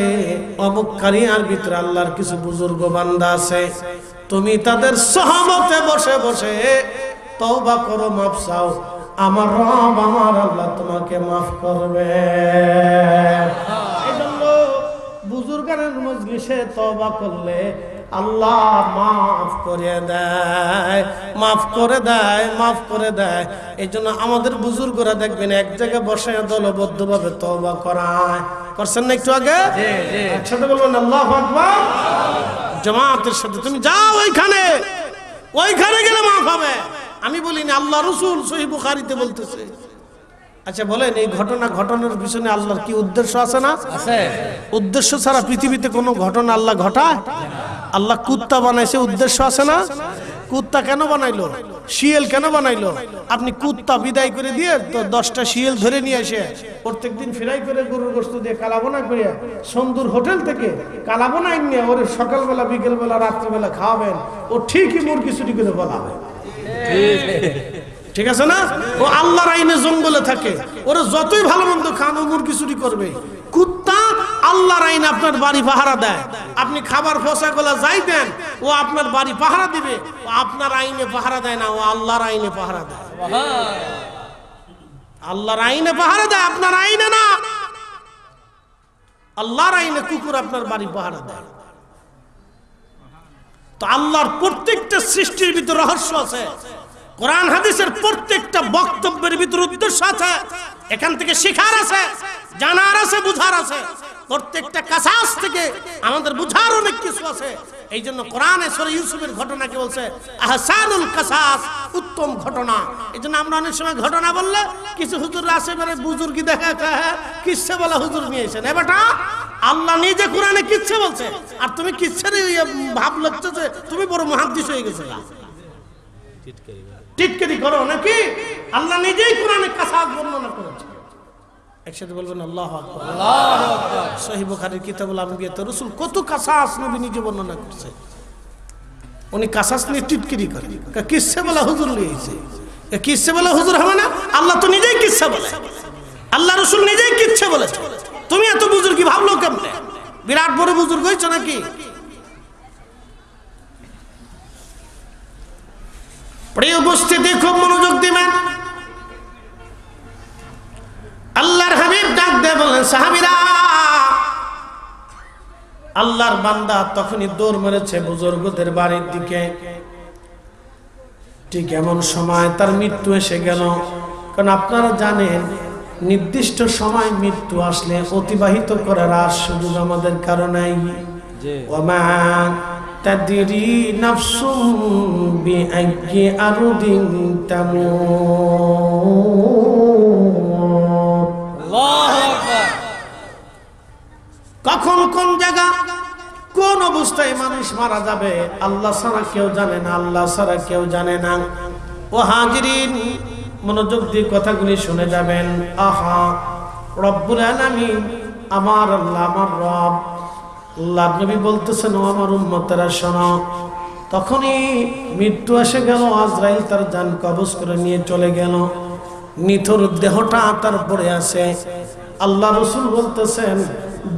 অমুক কারিয়ার ভিতরে আল্লাহর কিছু বুজুর্গ বান্দা আছে, তুমি তাদের সহমতে বসে বসে তওবা করো, মাফ চাও, আমার রব আমার আল্লাহ তোমাকে মাফ করবে। এজন্য বুজুর্গানের মজলিসে তওবা করলে আল্লাহ মাফ করে দেয়, মাফ করে দেয়, মাফ করে দেয়। এই জন্য আমাদের বুজুর্গরা দেখবেন এক জায়গায় বসে দলবদ্ধ ভাবে তওবা করায়। করছেন না একটু আগে? একসাথে বলবেন আল্লাহু আকবার। জামাতের সাথে তুমি যাও ওইখানে, ওইখানে গেলে মাফ হবে। আমি বলিনি, আল্লাহ রাসূল সহিহ বুখারীতে বলতেছে। আচ্ছা বলেন, এই ঘটনার পিছনে আল্লাহর কি উদ্দেশ্য আছে না? আছে। উদ্দেশ্য ছাড়া পৃথিবীতে কোনো ঘটনা আল্লাহ ঘটায়? আল্লাহ কুত্তা বানাইছে, উদ্দেশ্য আছে না? কুত্তা কেন বানাইলো? শিয়াল কেন বানাইলো? আপনি কুত্তা বিদায় করে দিয়ে তো 10টা শিয়াল ধরে নিয়ে এসে প্রত্যেকদিন ফ্রাই করে গরুর গোশত দিয়ে কালাবোনা করে সুন্দর হোটেল থেকে কালাবোনা নিয়ে ওর সকালবেলা বিকেলবেলা রাত্রিবেলা খাওয়াবেন, ও ঠিকই মুরগি চুরি করে বলাবে। ঠিক আছে না? ও আল্লাহর আইনে জঙ্গলে থাকে, ওরা যতই ভালো মন্দ খান ও মুরগি চুরি করবে। কুত্তা আল্লাহর আইনে আপনার বাড়ি পাহারা দেয়, আপনি খাবার ফসা গোলা যাই দেন, ও আপনার বাড়ি পাহারা দিবে। ও আপনার আইনে পাহারা দেয় না, ও আল্লাহর আইনে পাহারা দেয়। আল্লাহর আইনে পাহারা দেয়, আপনার আইনে না। আল্লাহর আইনে কুকুর আপনার বাড়ি পাহারা দেয়। তো আল্লাহর প্রত্যেকটা সৃষ্টির ভিতর রহস্য আছে, কোরআন হাদিসের প্রত্যেকটা বক্তব্যের ভিতর উদ্দেশ্য আছে। এখান থেকে শিখার আছে, জানার আছে, বুঝার আছে। প্রত্যেকটা কাসাস থেকে আমাদের বুঝার অনেক কিছু আছে। এই জন্য কোরআনে সূরা ইউসুফের ঘটনাকে বলছে আহসানুল কাসাস, উত্তম ঘটনা। এই জন্য আমরা অনেক সময় ঘটনা বললে কিছু হুজুররা আসে মানে বুজুর্গি দেখা কিসসা বলা হুজুর নিয়ে এসেন। এ বেটা, আল্লাহ নিজে কোরআনে কিসসা বলছে, আর তুমি কিসসার ভাব লাগছে যে তুমি বড় মুহাদ্দিস হয়ে গেছো। টিটকারি করো নাকি? আল্লাহ নিজেই কোরআনে কাসাস বর্ণনা করেছে। একসাথে বলবেন আল্লাহু আকবার। আল্লাহু আকবার। সহিহ বুখারীর কিতাবুল আম্বিয়াতে রাসূল কত কাসাস নবী নিজে বর্ণনা করছে। উনি কাসাস নিয়ে টিটকারি করে, কিসসা বলা হুজুর লিয়েছে। কিসসা বলা হুজুর হবে না? আল্লাহ তো নিজেই কিসসা বলে, আল্লাহ রাসূল নিজেই কিসসা বলেছে। তুমি এত বুজুর্গি ভাবলো কেমনে? বিরাট বড় বুজুর্গ হইছো নাকি? প্রিয় উপস্থিতি, খুব মনোযোগ দিবেন। আল্লাহর হাবিব ডাক দিয়ে বলেন, সাহাবীরা, আল্লাহর বান্দা তখনই দৌড় মেরেছে বুজুর্গদের বাড়ির দিকে। ঠিক এমন সময় তার মৃত্যু এসে গেল। কারণ আপনারা জানেন, নির্দিষ্ট সময় মৃত্যু আসলে অতিবাহিত করার আর সুযোগ আমাদের কারণেই। ওমা তাদরি নাফসুম বিআইয়ি আরদিন তামুত। আল্লাহু আকবার। কখন কোন জায়গা কোন অবস্থায় মানুষ মারা যাবে আল্লাহ ছাড়া কেউ জানে না, আল্লাহ ছাড়া কেউ জানে না। ও হাজিরিন, মনোযোগ দিয়ে কথাগুলি শুনে যাবেন। আহা, রব্বুল আলামিন আমার আল্লাহ, আমার রব আল্লাহ নবী বলতেছেন, ও আমার উম্মতেরা শোনো। তখনই মৃত্যু এসে গেল, আজরাইল তার জান কবজ করে নিয়ে চলে গেল। নিথর দেহটা তার পড়ে আছে। আল্লাহ রাসূল বলতেছেন,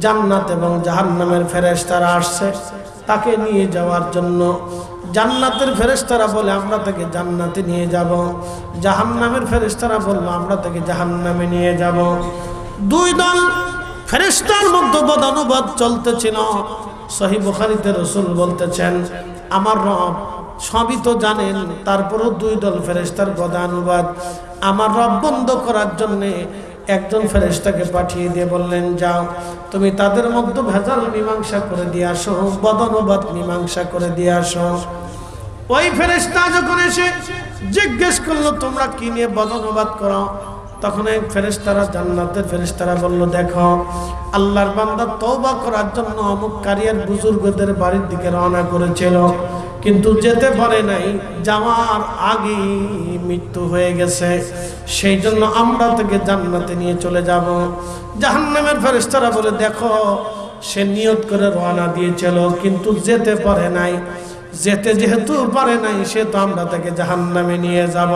জান্নাত এবং জাহান্নামের ফেরেশতারা আসছে তাকে নিয়ে যাওয়ার জন্য। জান্নাতের ফেরেশতারা বলে আমরা তাকে জান্নাতে নিয়ে যাব, জাহান্নামের ফেরেশতারা বলল আমরা তাকে জাহান্নামে নিয়ে যাব। দুই দল ফেরেশতার মধ্যে বদানুবাদ চলতেছিল। সহিহ বুখারীতে রাসূল বলতেছেন, আমার রব সবই তো জানেন, তারপরও দুই দল ফেরেশতার বদানুবাদ। আমার রব বন্ধ করার জন্য একজন ফেরেশতাকে পাঠিয়ে দিয়ে বললেন, যাও তুমি তাদের মধ্যে ভেজাল মীমাংসা করে দিয়ে আসো, বদানুবাদ মীমাংসা করে দিয়ে আসো। ওই ফেরেশতা যখন এসে জিজ্ঞেস করলো, তোমরা কি নিয়ে বদানুবাদ করো? তখন এক ফেরেশতারা, জান্নাতের ফেরেশতারা বলল, দেখো আল্লাহর বান্দা তওবা করার জন্য অমুক কারিয়ার বুজুর্গদের বাড়ির দিকে রওনা করেছিল, কিন্তু যেতে পারে নাই, যাওয়ার আগেই মৃত্যু হয়ে গেছে, সেই জন্য আমরা তাকে জান্নাতে নিয়ে চলে যাব। জাহান্নামের ফেরেশতারা বলে, দেখো সে নিয়ত করে রওনা দিয়েছিল, কিন্তু যেতে পারে নাই। যেহেতু পারে নাই, সে তো আমরা তাকে জাহান্নামে নিয়ে যাব।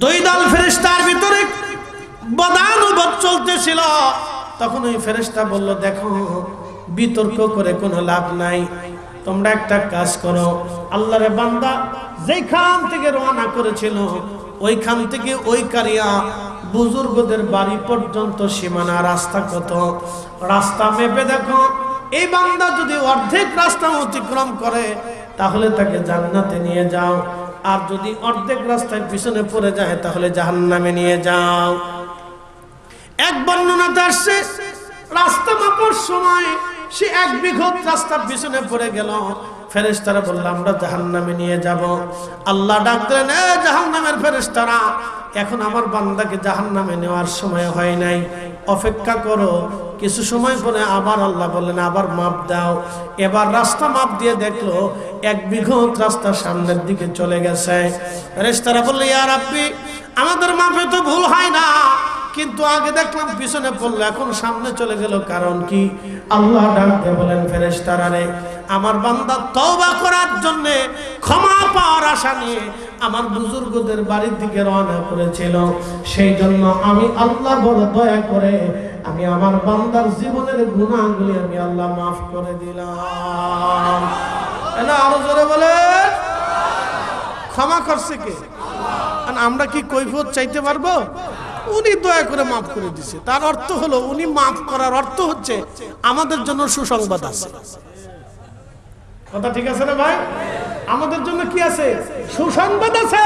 দুই দল ফেরেশতার ভিতরে বদানুবাদ চলতেছিল। তখন ওই ফেরেশতা বলল, দেখো বিতর্ক করে কোনো লাভ নাই, তোমরা একটা কাজ করো। আল্লাহর বান্দা যেখান থেকে রওনা করেছিল ওইখান থেকে ওই কারিয়া বুজুর্গদের বাড়ি পর্যন্ত সীমানা রাস্তা কত, রাস্তা মেপে দেখো। এই বান্দা যদি অর্ধেক রাস্তা অতিক্রম করে তাহলে তাকে জান্নাতে নিয়ে যাও, আর যদি অর্ধেক রাস্তায় পিছনে পড়ে যায় তাহলে জাহান্নামে নিয়ে যাও। এক বর্ণনাতে আসছে রাস্তা মাপার সময় সে 1 বিঘত রাস্তা পিছনে পড়ে গেল। ফেরেশতারা বলল, আমরা জাহান্নামে নিয়ে যাব। আল্লাহ ডাক দিলেন, এ জাহান্নামের ফেরেশতারা, এখন আমার বান্দাকে জাহান্নামে নেওয়ার সময় হয় নাই, অপেক্ষা করো। কিছু সময় পরে আবার আল্লাহ বললেন, আবার মাপ দাও। এবার রাস্তা মাপ দিয়ে দেখলো 1 বিঘত রাস্তা সামনের দিকে চলে গেছে। ফেরেশতারা বলল, ইয়া রাব্বি, আমাদের মাপে তো ভুল হয় না, কিন্তু আগে দেখলাম পিছনে পড়লো, এখন সামনে চলে গেল, কারণ কি? আল্লাহ ডাকতে বলেন, ফেরেশতারা রে, আমার বান্দা তওবা করার জন্য, ক্ষমা পাওয়ার আশা নিয়ে আমার বুজুর্গদের বাড়ির দিকে রওনা করেছিল। সেই জন্য আমি আল্লাহ বড় দয়া করে আমি আমার বান্দার জীবনের গুনাহগুলি আমি আল্লাহ মাফ করে দিলাম। এটা আরো জোরে বলে, ক্ষমা করছে কে? আমরা কি কৈফিয়ত চাইতে পারবো? উনি দয়া করে মাফ করে দিছে। তার অর্থ হলো, উনি মাফ করার অর্থ হচ্ছে আমাদের জন্য সুসংবাদ আছে। কথা ঠিক আছে না ভাই? আমাদের জন্য কি আছে? সুসংবাদ আছে।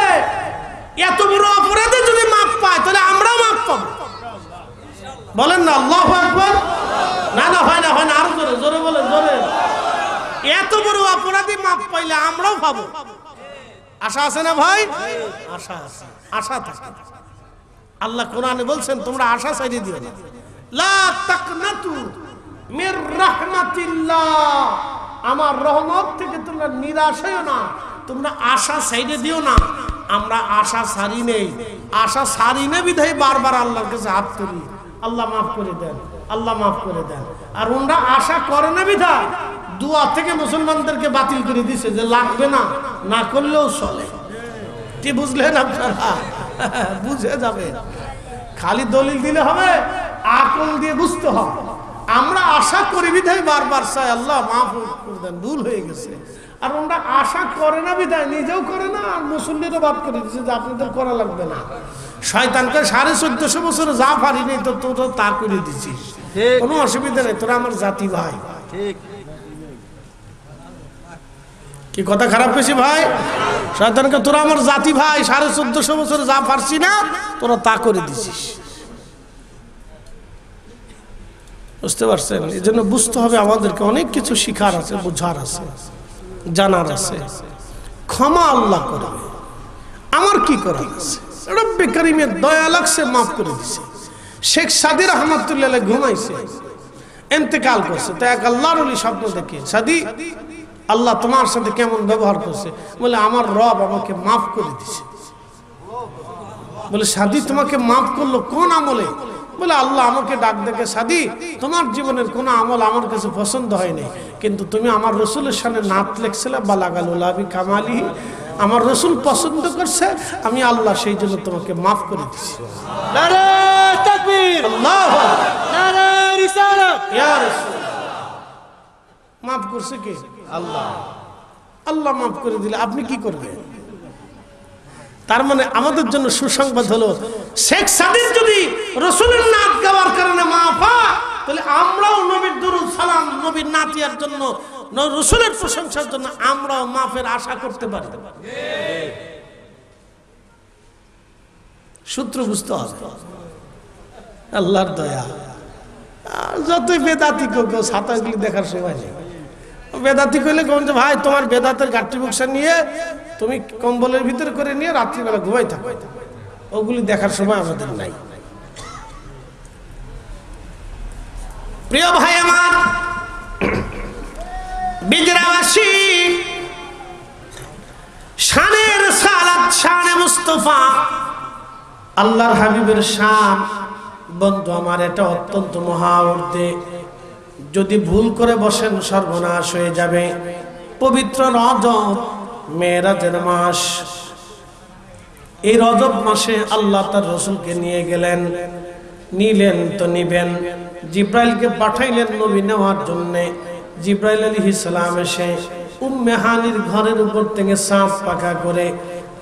এত বড় অপরাধে যদি মাফ পায় তাহলে আমরাও মাফ পাবো। বলেন না আল্লাহু আকবার। না না, হয় না, হয় না, আরো জোরে জোরে বলেন, জোরে। এত বড় অপরাধী মাফ পাইলে আমরাও পাবো। আশা আছে না ভাই? আশা আছে, আশা থাকে। আল্লাহ কোরআনে বলছেন, তোমরা আশা ছাইড়ে দিও না। লা তাকনাতু মির রাহমাতিল্লাহ, আমার রহমত থেকে তোমরা নিরাশ হইও না, তোমরা আশা ছাইড়ে দিও না। আমরা আশা ছাড়ি নেই, আশা ছাড়ি না বিধায় বারবার আল্লাহর কাছে হাত তুলি, আল্লাহ মাফ করে দেন, আল্লাহ মাফ করে দেন। আর ওনারা আশা করে না বিধায় দোয়া থেকে মুসলমানদেরকে বাতিল করে দিছে, যে লাগবে না, না করলেও চলে। কি বুঝলেন আপনারা? বুঝে যাবে, খালি দলিল দিলে হবে, আকল দিয়ে বুঝতে হবে। আমরা আশা করি বিধায় বারবার চাই, আল্লাহ মাফ করে দেন, ভুল হয়ে গেছে। আর ওরা আশা করে না বিধায় নিজেও করে না, আর মুসল্লিরও বাদ করে দিচ্ছে যে আপনাদের করা লাগবে না। শয়তানকে 1450 বছর যা পারি নেই তো তোরা তা করে দিচ্ছিস, কোনো অসুবিধা নেই, তোরা আমার জাতি ভাই। ঠিক কি কথা খারাপ পেয়েছি ভাই? শয়তানকে, তোরা আমার জাতি ভাই, 1450 বছর যা পারছি না তোরা তা করে দিছিস। বুঝতে পারছেন? এই জন্য বুঝতে হবে আমাদেরকে, অনেক কিছু শিখার আছে, বোঝার আছে, জানার আছে। ক্ষমা আল্লাহ করবে, আমার কি করার আছে? রব্বে কারিমের দয়া লাগছে, মাফ করে দিছে। শেখ সাদি রহমাতুল্লাহ আলাইহি ঘুমাইছে, ইন্তেকাল করছে, তো এক আল্লাহর ওলি স্বপ্ন দেখে, সাদি আল্লাহ তোমার সাথে কেমন ব্যবহার করছে? বলে, আমার রব আমাকে মাফ করে দিছে। বলে, সাদি তোমাকে মাফ করলো কোন আমলে? বলে, আল্লাহ আমাকে ডাক দেখে, সাদি তোমার জীবনের কোন আমল আমার কাছে পছন্দ হয়নি, কিন্তু তুমি আমার রসুলের সামনে নাত লেখছিলে, বালাগালুল্লাহ কামালি, আমার রসুল পছন্দ করছে, আমি আল্লাহ সেই জন্য তোমাকে মাফ করে দিছি। নারে তাকবীর, আল্লাহু আকবার, নারে রিসালাত। ইয়া রাসূল, মাফ করছে কে? আল্লাহ। আল্লাহ মাফ করে দিলে আপনি কি করবেন? তার মানে আমাদের জন্য সুসংবাদ হলো, শেখ সাদির যদি রসুলের নাত গাওয়ার কারণে মাফ হয়, তাহলে আমরাও নবীর দুরূদ সালাম, নবীর নাতিয়ার জন্য, রসুলের প্রশংসার জন্য আমরাও মাফের আশা করতে পারি। সূত্র বুঝতে হবে, আল্লাহর দয়া। যতই বেদাতি কেউ ছাতাগুলি দেখার সময় নেই। বেদাতি কইলে কম যে, ভাই তোমার বেদাতের গাঠি বক্সা নিয়ে তুমি কম্বলের ভিতরে করে নিয়ে রাত্রিবেলা ঘুমাই থাকো, ওগুলি দেখার সময় আমাদের নাই। প্রিয় ভাই আমার, বিজরাবাসী, শানের সালাত, শানে মুস্তাফা, আল্লাহর হাবিবের শান বন্ধু আমার, এটা অত্যন্ত মহা ঊর্ধ্বে। যদি ভুল করে বসেন সর্বনাশ হয়ে যাবে। পবিত্র রজব, মেরাজের মাস। এই রজব মাসে আল্লাহ তার রসুলকে নিয়ে গেলেন। নিলেন তো নিবেন, জিব্রাইলকে পাঠাইলেন নবী নেওয়ার জন্যে। জিব্রাইল আলাইহিস সালাম এসে উম্মে হানির ঘরের উপর থেকে সাপ পাকা করে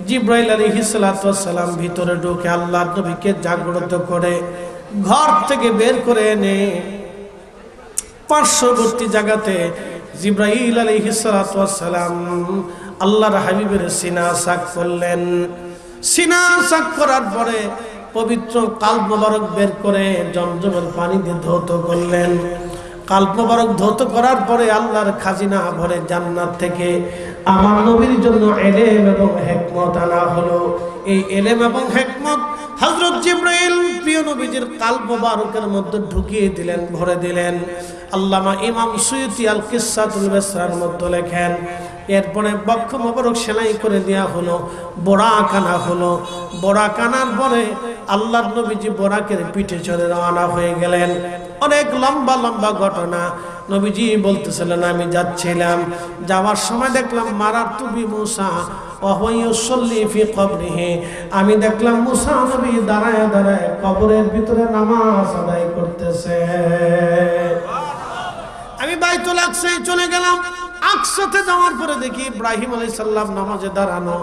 জিব্রাইল আলাইহিস সালাম ভিতরে ঢুকে আল্লাহর নবীকে জাগ্রত করে ঘর থেকে বের করে এনে পার্শ্ববর্তী জায়গাতে জিব্রাইল আলাইহিস সালাম আল্লাহর হাবিবের সিনা সাক করলেন। সিনা সাক করার পরে পবিত্র কাল্ব মোবারক বের করে জমজমের পানি দিয়ে ধৌত করলেন। কাল্ব মোবারক ধৌত করার পরে আল্লাহর খাজিনা ভরে জান্নাত থেকে আমার নবীর জন্য ইলম এবং হিকমত আনা হলো। এই ইলম এবং হিকমত হযরত জিবরাইল প্রিয় নবীজির কাল্ব মোবারকের মধ্যে ঢুকিয়ে দিলেন, ভরে দিলেন। আল্লামা ইমাম সুয়ুতি আল কিসাতুল বিসরার মধ্যে লেখেন, এরপরে বক্ষ মোবারক সেলাই করে দেওয়া হলো, বোরাক আনা হলো। বোরাক আনার পরে আল্লাহর নবীজি বোরাকের পিঠে চড়ে রওনা হয়ে গেলেন। অনেক লম্বা লম্বা ঘটনা। নবীজি বলতেছিলেন, আমি যাচ্ছিলাম, যাওয়ার সময় দেখলাম মারাতু বি মুসা ওয়া হুয়া ইউসাল্লি ফি কবরিহি। আমি দেখলাম মুসা নবী দাঁড়ায় দাঁড়ায় কবরের ভিতরে নামাজ আদায় করতেছে। আমি বাইতুল আকসায় চলে গেলাম। আকসাতে যাওয়ার পরে দেখি ইব্রাহিম আলাইহিস সালাম নামাজে দাঁড়ানো।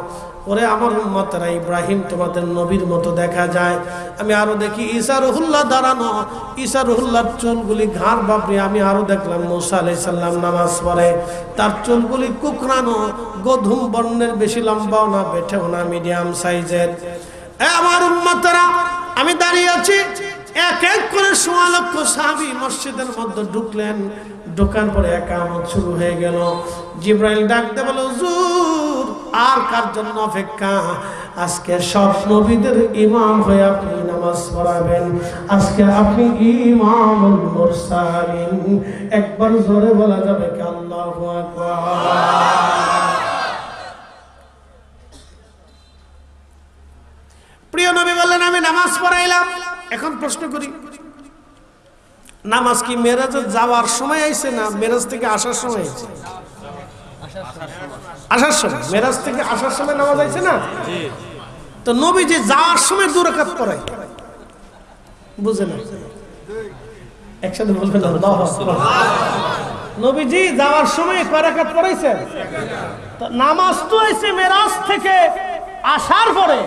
ওরে আমার উম্মতরা, ইব্রাহিম তোমাদের নবীর মতো দেখা যায়। আমি আরো দেখি ঈসা রুহুল্লাহ দাঁড়ানো। ঈসা রুহুল্লাহর চুলগুলি ঘাড় বাপরি। আমি আরো দেখলাম মুসা আলাইহিস সালাম নামাজ পড়ে, তার চুলগুলি কুকরানো, গধূম বর্ণের, বেশি লম্বাও না বেঠেও না, মিডিয়াম সাইজের। আমার উম্মতরা, আমি দাঁড়িয়ে আছি। এক এক করে ১৬ লক্ষ সাহাবী মসজিদের মধ্যে ঢুকলেন। ঢোকার পরে ইকামত শুরু হয়ে গেল। জিবরাইল ডাকতে বলল, হুজুর আর কার জন্য অপেক্ষা? আজকে সব নবীদের ইমাম হয়ে আপনি নামাজ পড়াবেন। আজকে আপনি ইমামুল মুরসালিন। একবার জোরে বলা যাবে কি আল্লাহু আকবার। প্রিয় নবী বললেন, আমি নামাজ পড়াইলাম। এখন প্রশ্ন করি, নামাজ কি মেরাজে যাওয়ার সময় আইছে না মেরাজ থেকে আসার সময় আইছে? আসার সময়। মেরাজ থেকে আসার সময় নামাজ আইছে না? তো নবী যে যাওয়ার সময় ২ রাকাত পড়ায়, বুঝে না? একসাথে বলবেন আল্লাহু আকবার। নবীজি যাওয়ার সময় কয় রাকাত পড়াইছেন? তো নামাজ তো আইছে মেরাজ থেকে আসার পরে।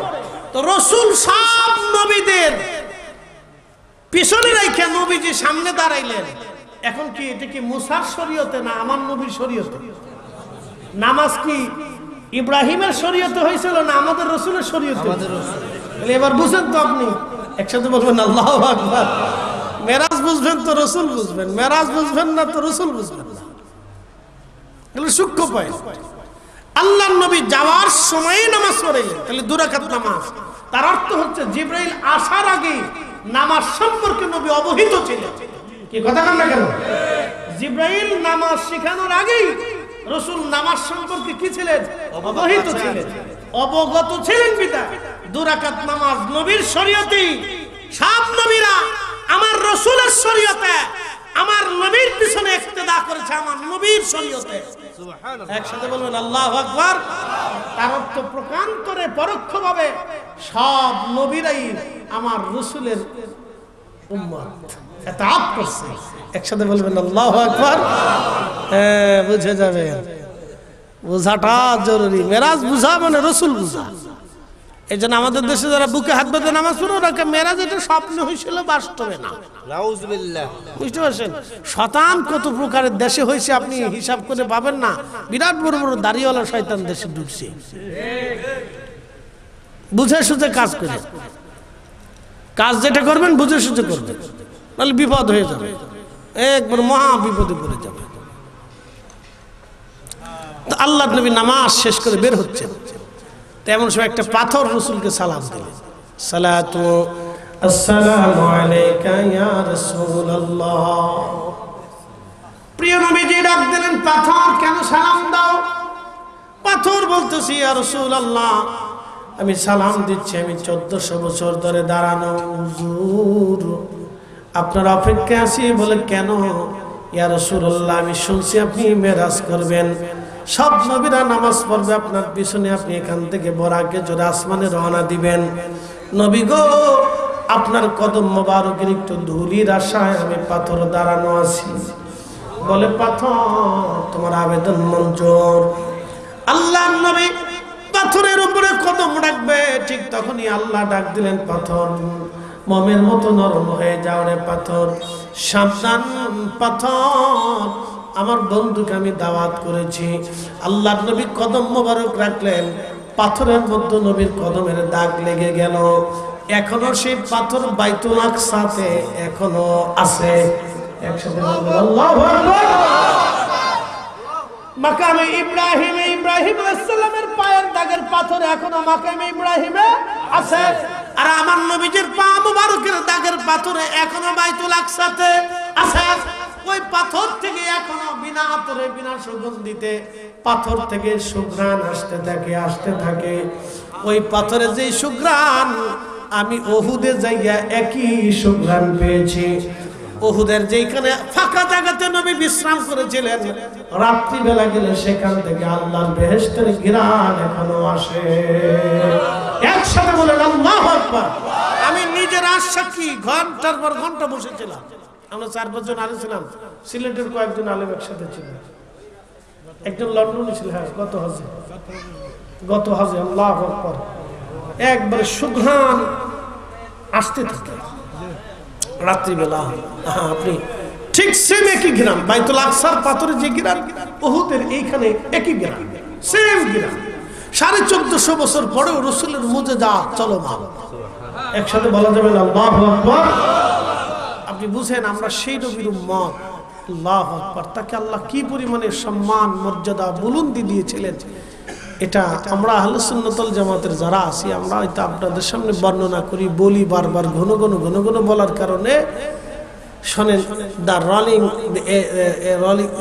তো রাসূল সব নবীদের পিছনে রাইখা নবীজি সামনে দাঁড়াইলেন। এখন কি এটা কি মুসার শরীয়তে না আমার নবীর শরীয়তে? নামাজ কি ইব্রাহিমের শরীয়তে হয়েছিল না আমাদের রাসূলের শরীয়তে? এবার বুঝেন তো আপনি। একসাথে বলবেন আল্লাহু আকবার। মেরাজ বুঝবেন তো রাসূল বুঝবেন, মেরাজ বুঝবেন না তো রাসূল বুঝবেন না। এগুলো সূক্ষ্ম পয়েন্ট। আল্লাহর নবী যাওয়ার সময়ই নামাজ পড়াইলেন, তাহলে ২ রাকাত নামাজ। তার অর্থ হচ্ছে জিবরাইল আসার আগে নামাজ সম্পর্কে নবী অবহিত ছিলেন। কি কথা বলেন না কেন? জিবরাইল নামাজ শেখানোর আগেই রাসূল নামাজ সম্পর্কে কি ছিলেন? অবহিত ছিলেন, অবগত ছিলেন। বিধায় ২ রাকাত নামাজ নবীর শরীয়তে। সব নবীরা আমার রাসূলের শরীয়তে, আমার নবীর পিছনে ইক্তেদা করেছে, আমার নবীর শরীয়তে। সুবহানাল্লাহ। একসাথে বলবেন আল্লাহু আকবার। তার অর্থ প্রকান্তরে পরোক্ষভাবে সব নবীরাই আমার রাসূলের উম্মত, ইতাআত করছে। একসাথে বলবেন আল্লাহু আকবার। হ্যাঁ, বুঝে যাবে, বুঝাটা জরুরি। মেরাজ বুঝা মানে রাসূল বুঝা। এই জন্য আমাদের দেশে যারা বুকে হাত বেঁধে নামাজ পড়ে, ওরা মেরাজ এটা স্বপ্ন হয়েছিল, বাস্তবে না। নাউজুবিল্লাহ। বুঝতে পারছেন? শয়তান কত প্রকারের দেশে হয়েছে আপনি হিসাব করে পাবেন না। বিরাট বড় বড় দাড়িওয়ালা শয়তান দেশে ঢুকছে, বুঝে সুঝে কাজ করে। কাজ যেটা করবেন বুঝে সুঝে করবেন, নাহলে বিপদ হয়ে যাবে, একবার মহা বিপদে পড়ে যাবে। তো আল্লাহর নবী নামাজ শেষ করে বের হচ্ছে, তেমন সময় একটা পাথর রাসূলকে সালাম দিলেন, সালাতু আসসালামু আলাইকা ইয়া রাসূলুল্লাহ। প্রিয় নবীজি ডাক দিলেন, পাথর কেন সালাম দাও? পাথর বলতেছি, ইয়া রাসূলুল্লাহ, আমি সালাম দিচ্ছি, আমি 1400 বছর ধরে দাঁড়ানো। হুজুর আপনার অপেক্ষায় আছি। বলে কেন? ইয়া রাসূলুল্লাহ, আমি শুনছি আপনি মেরাজ করবেন, সব নবীরা নামাজ পড়বে আপনার পিছনে, আপনি এখান থেকে বরাকে জোরে আসমানে রওনা দিবেন। নবী গো, আপনার কদম মোবারকের একটু ধুলির আশায় আমি পাথর দাঁড়ানো আছি। বলে পাথর, তোমার আবেদন মঞ্জুর। আল্লাহ নবী পাথরের উপরে কদম রাখবে, ঠিক তখনই আল্লাহ ডাক দিলেন, পাথর মমের মতো নরম হয়ে যাও রে পাথর, সাবধান পাথর, আমার বন্ধুকে আমি দাওয়াত করেছি। আল্লাহ নবী কদম মোবারক রাখলেন, পাথরের মধ্যে নবীর কদমের দাগ লেগে গেল। এখনো সেই পাথর বাইতুল আকসাতে এখনো আছে। একসাথে বলবেন আল্লাহু আকবার। মাকামে ইব্রাহিমে ইব্রাহিম আলাইহিস সালামের পায়ের দাগের পাথর এখনো মাকামে ইব্রাহিমে আছে। আর আমার নবীজির পা মুবারকের দাগের পাথর এখনো বাইতুল আকসাতে আছে। ওই পাথর থেকে এখনো বিনা আতরে বিনা সুগন্ধিতে পাথর থেকে সুঘ্রাণ আসতে থাকে। ওই পাথরে যে সুঘ্রাণ, আমি ওহুদে যাইয়া একই সুঘ্রাণ পেয়েছি। ওহুদের যেখানে ফাঁকা জায়গাতে নবী বিশ্রাম করেছিলেন, রাত্রি বেলা গেলে সেখান থেকে আল্লাহর বেহেশতের ঘ্রাণ এখনো আসে। একসাথে বলেন আল্লাহু আকবার। আমি নিজের সাক্ষী, ঘন্টার পর ঘন্টা বসেছিলাম। আমরা 4-5 জন আলেম ছিলাম, সিলেটের কয়েকজন আলেম একসাথে ছিলেন। একজন লন্ডনে ছিল, হ্যাঁ গত হজে আল্লাহু আকবার, একবারে সুঘ্রাণ আসতে থাকে রাত্রিবেলা। আপনি ঠিক সেম একই গ্রাম, বাইতুল আকসার পাথরে যে গ্রাম, ওহুদের এইখানে একই গ্রাম, সেম গ্রাম। 1450 বছর পরেও রাসূলের মুজিজাত চলমান। একসাথে বলা যাবে না আল্লাহু আকবার। আপনি বুঝেন আমরা সেই নবীর উম্মত। আল্লাহু আকবার। তাকে আল্লাহ কি পরিমাণে সম্মান মর্যাদা বুলন্দি দিয়েছিলেন, এটা আমরা আহলে সুন্নাত ওয়াল জামাতের যারা আছি, আমরা এটা আপনাদের সামনে বর্ণনা করি, বলি বারবার, ঘন ঘন বলার কারণে। শোনেন, the rolling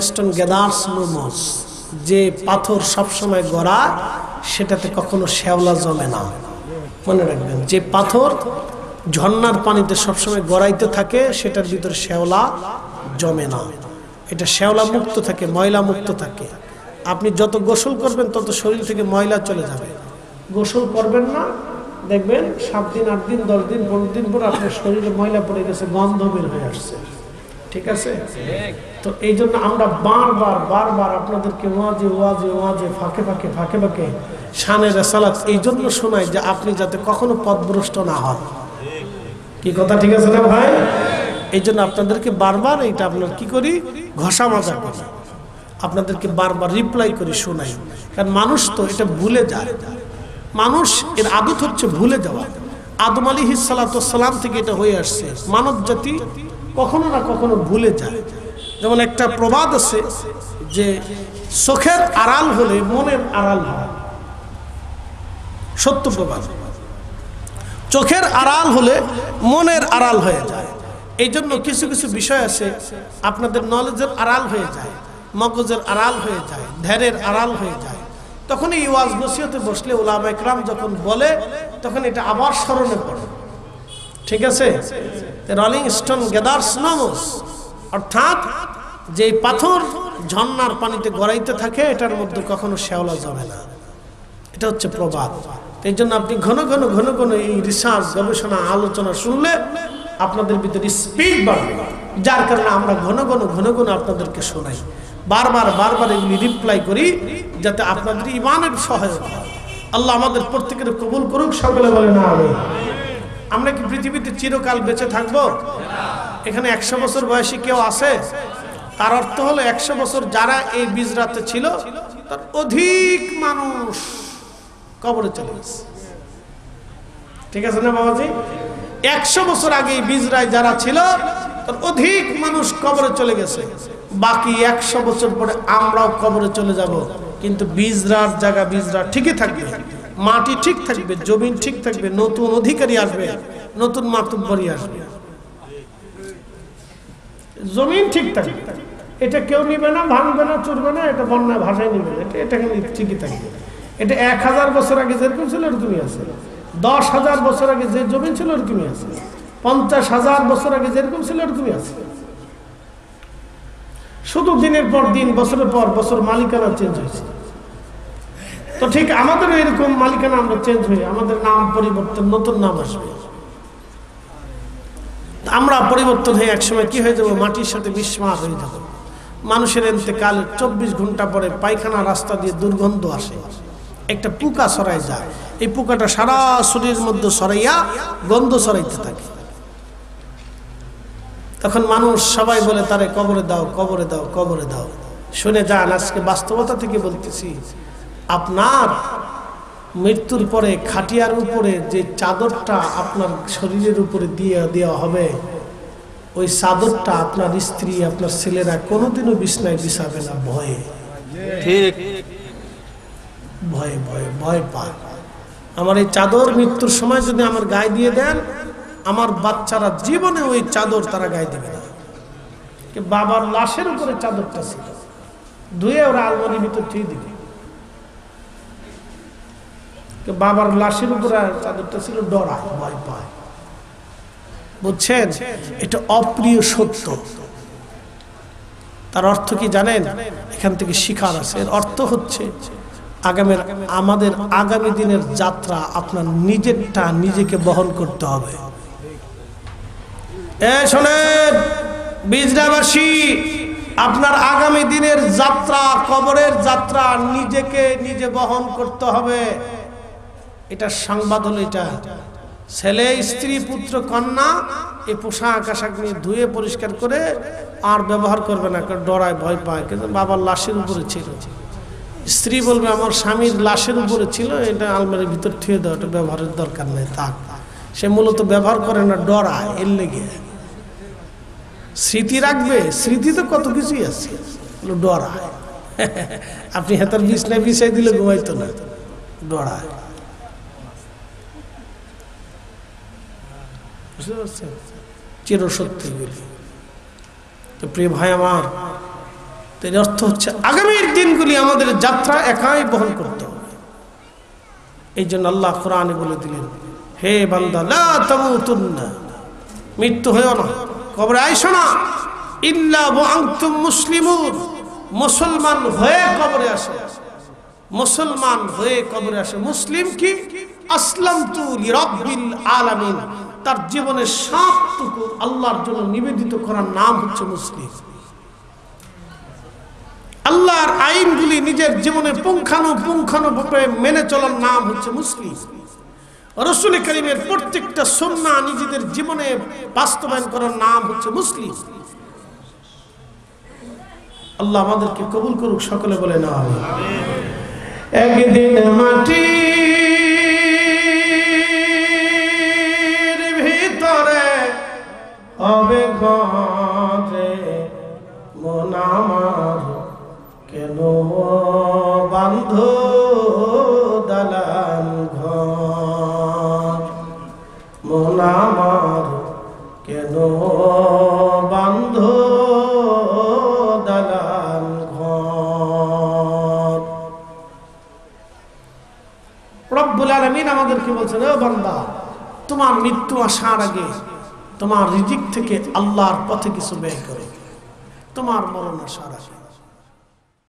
stone gathers no moss, যে পাথর সবসময় গড়া সেটাতে কখনো শ্যাওলা জমে না। মনে রাখবেন, যে পাথর ঝর্ণার পানিতে সবসময় গড়াইতে থাকে সেটার ভিতরে শ্যাওলা জমে না। এটা শ্যাওলা মুক্ত থাকে, ময়লা মুক্ত থাকে। আপনি যত গোসল করবেন তত শরীর থেকে ময়লা চলে যাবে। গোসল করবেন না, দেখবেন 7 দিন 8 দিন 10 দিন 15 দিন পর আপনার শরীরে ময়লা পড়ে গেছে, গন্ধ বের হয়ে আসছে। ঠিক আছে? তো এই জন্য আমরা বারবার আপনাদেরকে ওয়াজে ফাঁকে শানে রিসালাত এই জন্য শোনাই যে আপনি যাতে কখনো পথভ্রষ্ট না হন। কি কথা ঠিক আছে না ভাই? এই জন্য আপনাদেরকে বারবার এইটা আপনার কি করি, ঘষা মাজা করি, আপনাদেরকে বারবার রিপ্লাই করি, শোনাই। কারণ মানুষ তো এটা ভুলে যায়, মানুষ এর আদত হচ্ছে ভুলে যাওয়া। আদম আলাইহিস সালাতু ওয়াস সালাম থেকে এটা হয়ে আসছে। মানব জাতি কখনো না কখনো ভুলে যায়। যেমন একটা প্রবাদ আছে যে চোখের আড়াল হলে মনের আড়াল হয়। সত্য প্রবাদ। চোখের আড়াল হলে মনের আড়াল হয়ে যায়। এই জন্য কিছু বিষয় আছে আপনাদের নলেজের আড়াল হয়ে যায়, মগজের আড়াল হয়ে যায়, ধ্যানের আড়াল হয়ে যায়। তখন এই ওয়াজ নসিহতে বসলে উলামা ইকরাম যখন বলে তখন এটা আবার স্মরণে পড়ে। ঠিক আছে? Rolling stone gathers no moss, অর্থাৎ যে পাথর ঝর্ণার পানিতে গড়াইতে থাকে এটার মধ্যে কখনো শ্যাওলা জমে না। এটা হচ্ছে প্রবাদ। এই জন্য আপনি ঘন ঘন এই রিসার্চ, গবেষণা, আলোচনা শুনলে আপনাদের ভিতরে স্পিড বাড়বে। যার কারণে আমরা ঘন ঘন আপনাদেরকে শোনাই, বারবার এগুলি রিপ্লাই করি, যাতে আপনাদের ঈমানের সহায়ক হয়। আল্লাহ আমাদের প্রত্যেকের কবুল করুক, সকলে বলে না আমিন। আমরা কি পৃথিবীতে চিরকাল বেঁচে থাকবো? এখানে 100 বছর বয়সী কেউ আছে? তার অর্থ হলো 100 বছর যারা এই বিজরাতে ছিল তার অধিক মানুষ কবরে চলে গেছে। ঠিক আছে না বাবাজি? 100 বছর আগে এই বিজরায় যারা ছিল তার অধিক মানুষ কবরে চলে গেছে। বাকি 100 বছর পরে আমরাও কবরে চলে যাব, কিন্তু বিজরার জায়গা বিজরা ঠিকই থাকবে, মাটি ঠিক থাকবে, জমিন ঠিক থাকবে, নতুন অধিকারী আসবে, নতুন মাতুব্বরি আসবে, জমিন ঠিক থাকবে। এটা কেউ নিবে না, ভাঙবে না, চুরবে না, এটা বন্যায় ভাষায় নিবে না, এটা ঠিকই থাকবে। এটা 1000 বছর আগে যেরকম ছিল এরকমই আছে, 10,000 বছর আগে যে জমিন ছিল এরকমই আছে, 50,000 বছর আগে যেরকম ছিল এরকমই আছে। শুধু দিনের পর দিন, বছরের পর বছর মালিকানা চেঞ্জ হয়েছে। তো ঠিক আমাদের এরকম মালিকানা আমরা চেঞ্জ হয়ে আমাদের নাম পরিবর্তন, নতুন নাম আসবে। আমরা পরিবর্তন হয়ে একসময় কি হয়ে যাব, মাটির সাথে মিশমার হয়ে যাব। মানুষের এতেকাল 24 ঘন্টা পরে পায়খানা রাস্তা দিয়ে দুর্গন্ধ আসে, একটা পোকা ছড়াই যায়, এই পোকাটা সারা শরীরের মধ্যে ছড়াইয়া গন্ধ ছড়াইতে থাকে। তখন মানুষ সবাই বলে তারে কবরে দাও, কবরে দাও, কবরে দাও। শুনে যান, আজকে বাস্তবতা থেকে বলতেছি, আপনার মৃত্যুর পরে খাটিয়ার উপরে যে চাদরটা আপনার শরীরের উপরে দিয়ে দেওয়া হবে, ওই চাদরটা আপনার স্ত্রী, আপনার ছেলেরা কোনোদিনও বিছনায় বিছাবে না, ভয়ে। ঠিক। ভয়ে ভয়ে ভয় পায়। আমার এই চাদর মৃত্যুর সময় যদি আমার গায়ে দিয়ে দেন, আমার বাচ্চারা জীবনে ওই চাদর তারা গায়ে দেবে না। বাবার লাশের উপরে চাদরটা ছিল, ধুয়ে ওরা আলমারির ভিতর ঠিক দিবে। বাবার লাশের উপরে চাদরটা ছিল, ডরায়, ভয় পায়। বুঝছেন, এটা অপ্রিয় সত্য। তার অর্থ কি জানেন? এখান থেকে শিখার আছে। এর অর্থ হচ্ছে আমাদের আগামী দিনের যাত্রা আপনার নিজেরটা নিজেকে বহন করতে হবে। শোনেন বিজরাবাসী, আপনার আগামী দিনের যাত্রা, কবরের যাত্রা নিজেকে নিজে বহন করতে হবে। এটা সংবাদ হলো, এটা ছেলে, স্ত্রী, পুত্র, কন্যা এই পোশাক আশাক নিয়ে ধুয়ে পরিষ্কার করে আর ব্যবহার করবে না, ডরায়, ভয় পায়। কিন্তু বাবার লাশের উপরে ছিল। স্ত্রী বলবে আমার স্বামীর লাশের উপরে ছিল, এটা আলমারির ভিতর থুয়ে দাও, এটা ব্যবহারের দরকার নেই, থাক। সে মূলত ব্যবহার করে না, ডরায়, এর লেগে। স্মৃতি রাখবে, স্মৃতি তো কত কিছুই আছে, ডরায়। আপনি হাতের বিছনায় বিছাই দিলে ঘুমাইতো না, ডরায়। বুঝতে পারছেন? চিরসত্যি বলি তো প্রিয় ভাই আমার, এর অর্থ হচ্ছে আগামীর দিনগুলি আমাদের যাত্রা একাই বহন করতে হবে। এই জন্য আল্লাহ কোরআনে বলে দিলেন, হে বান্দা লা তামুতুন্না, মৃত্যু হয়েও না, কবরে আইসো না, ইল্লা ওয়া আনতুম মুসলিমুন, মুসলমান হয়ে কবরে আসে। মুসলমান হয়ে কবরে আসে। মুসলিম কি? আসলামতু লিরাব্বিল আলামিন, তার জীবনের সবটুকু আল্লাহর জন্য নিবেদিত করার নাম হচ্ছে মুসলিম। আল্লাহর আইনগুলি নিজের জীবনে পুঙ্খানুপুঙ্খানুভাবে মেনে চলার নাম হচ্ছে মুসলিম। রাসূল কারীমের প্রত্যেকটা সুন্নাহ নিজেদের জীবনে বাস্তবায়ন করার নাম হচ্ছে মুসলিম। আল্লাহ আমাদেরকে কবুল করুক, সকলে বলে না আমিন। একদিন মাটির ভিতরে হবে ঘরে মন আমার, কেন বান্ধ দালান ঘর, মন আমার কেন বান্ধ দালান ঘর। রব্বুল আলামিন আমাদেরকে বলছেন, ও বান্দা, তোমার মৃত্যু আসার আগে তোমার রিজিক থেকে আল্লাহর পথে কিছু ব্যয় করো, তোমার মরণ আসার আগে।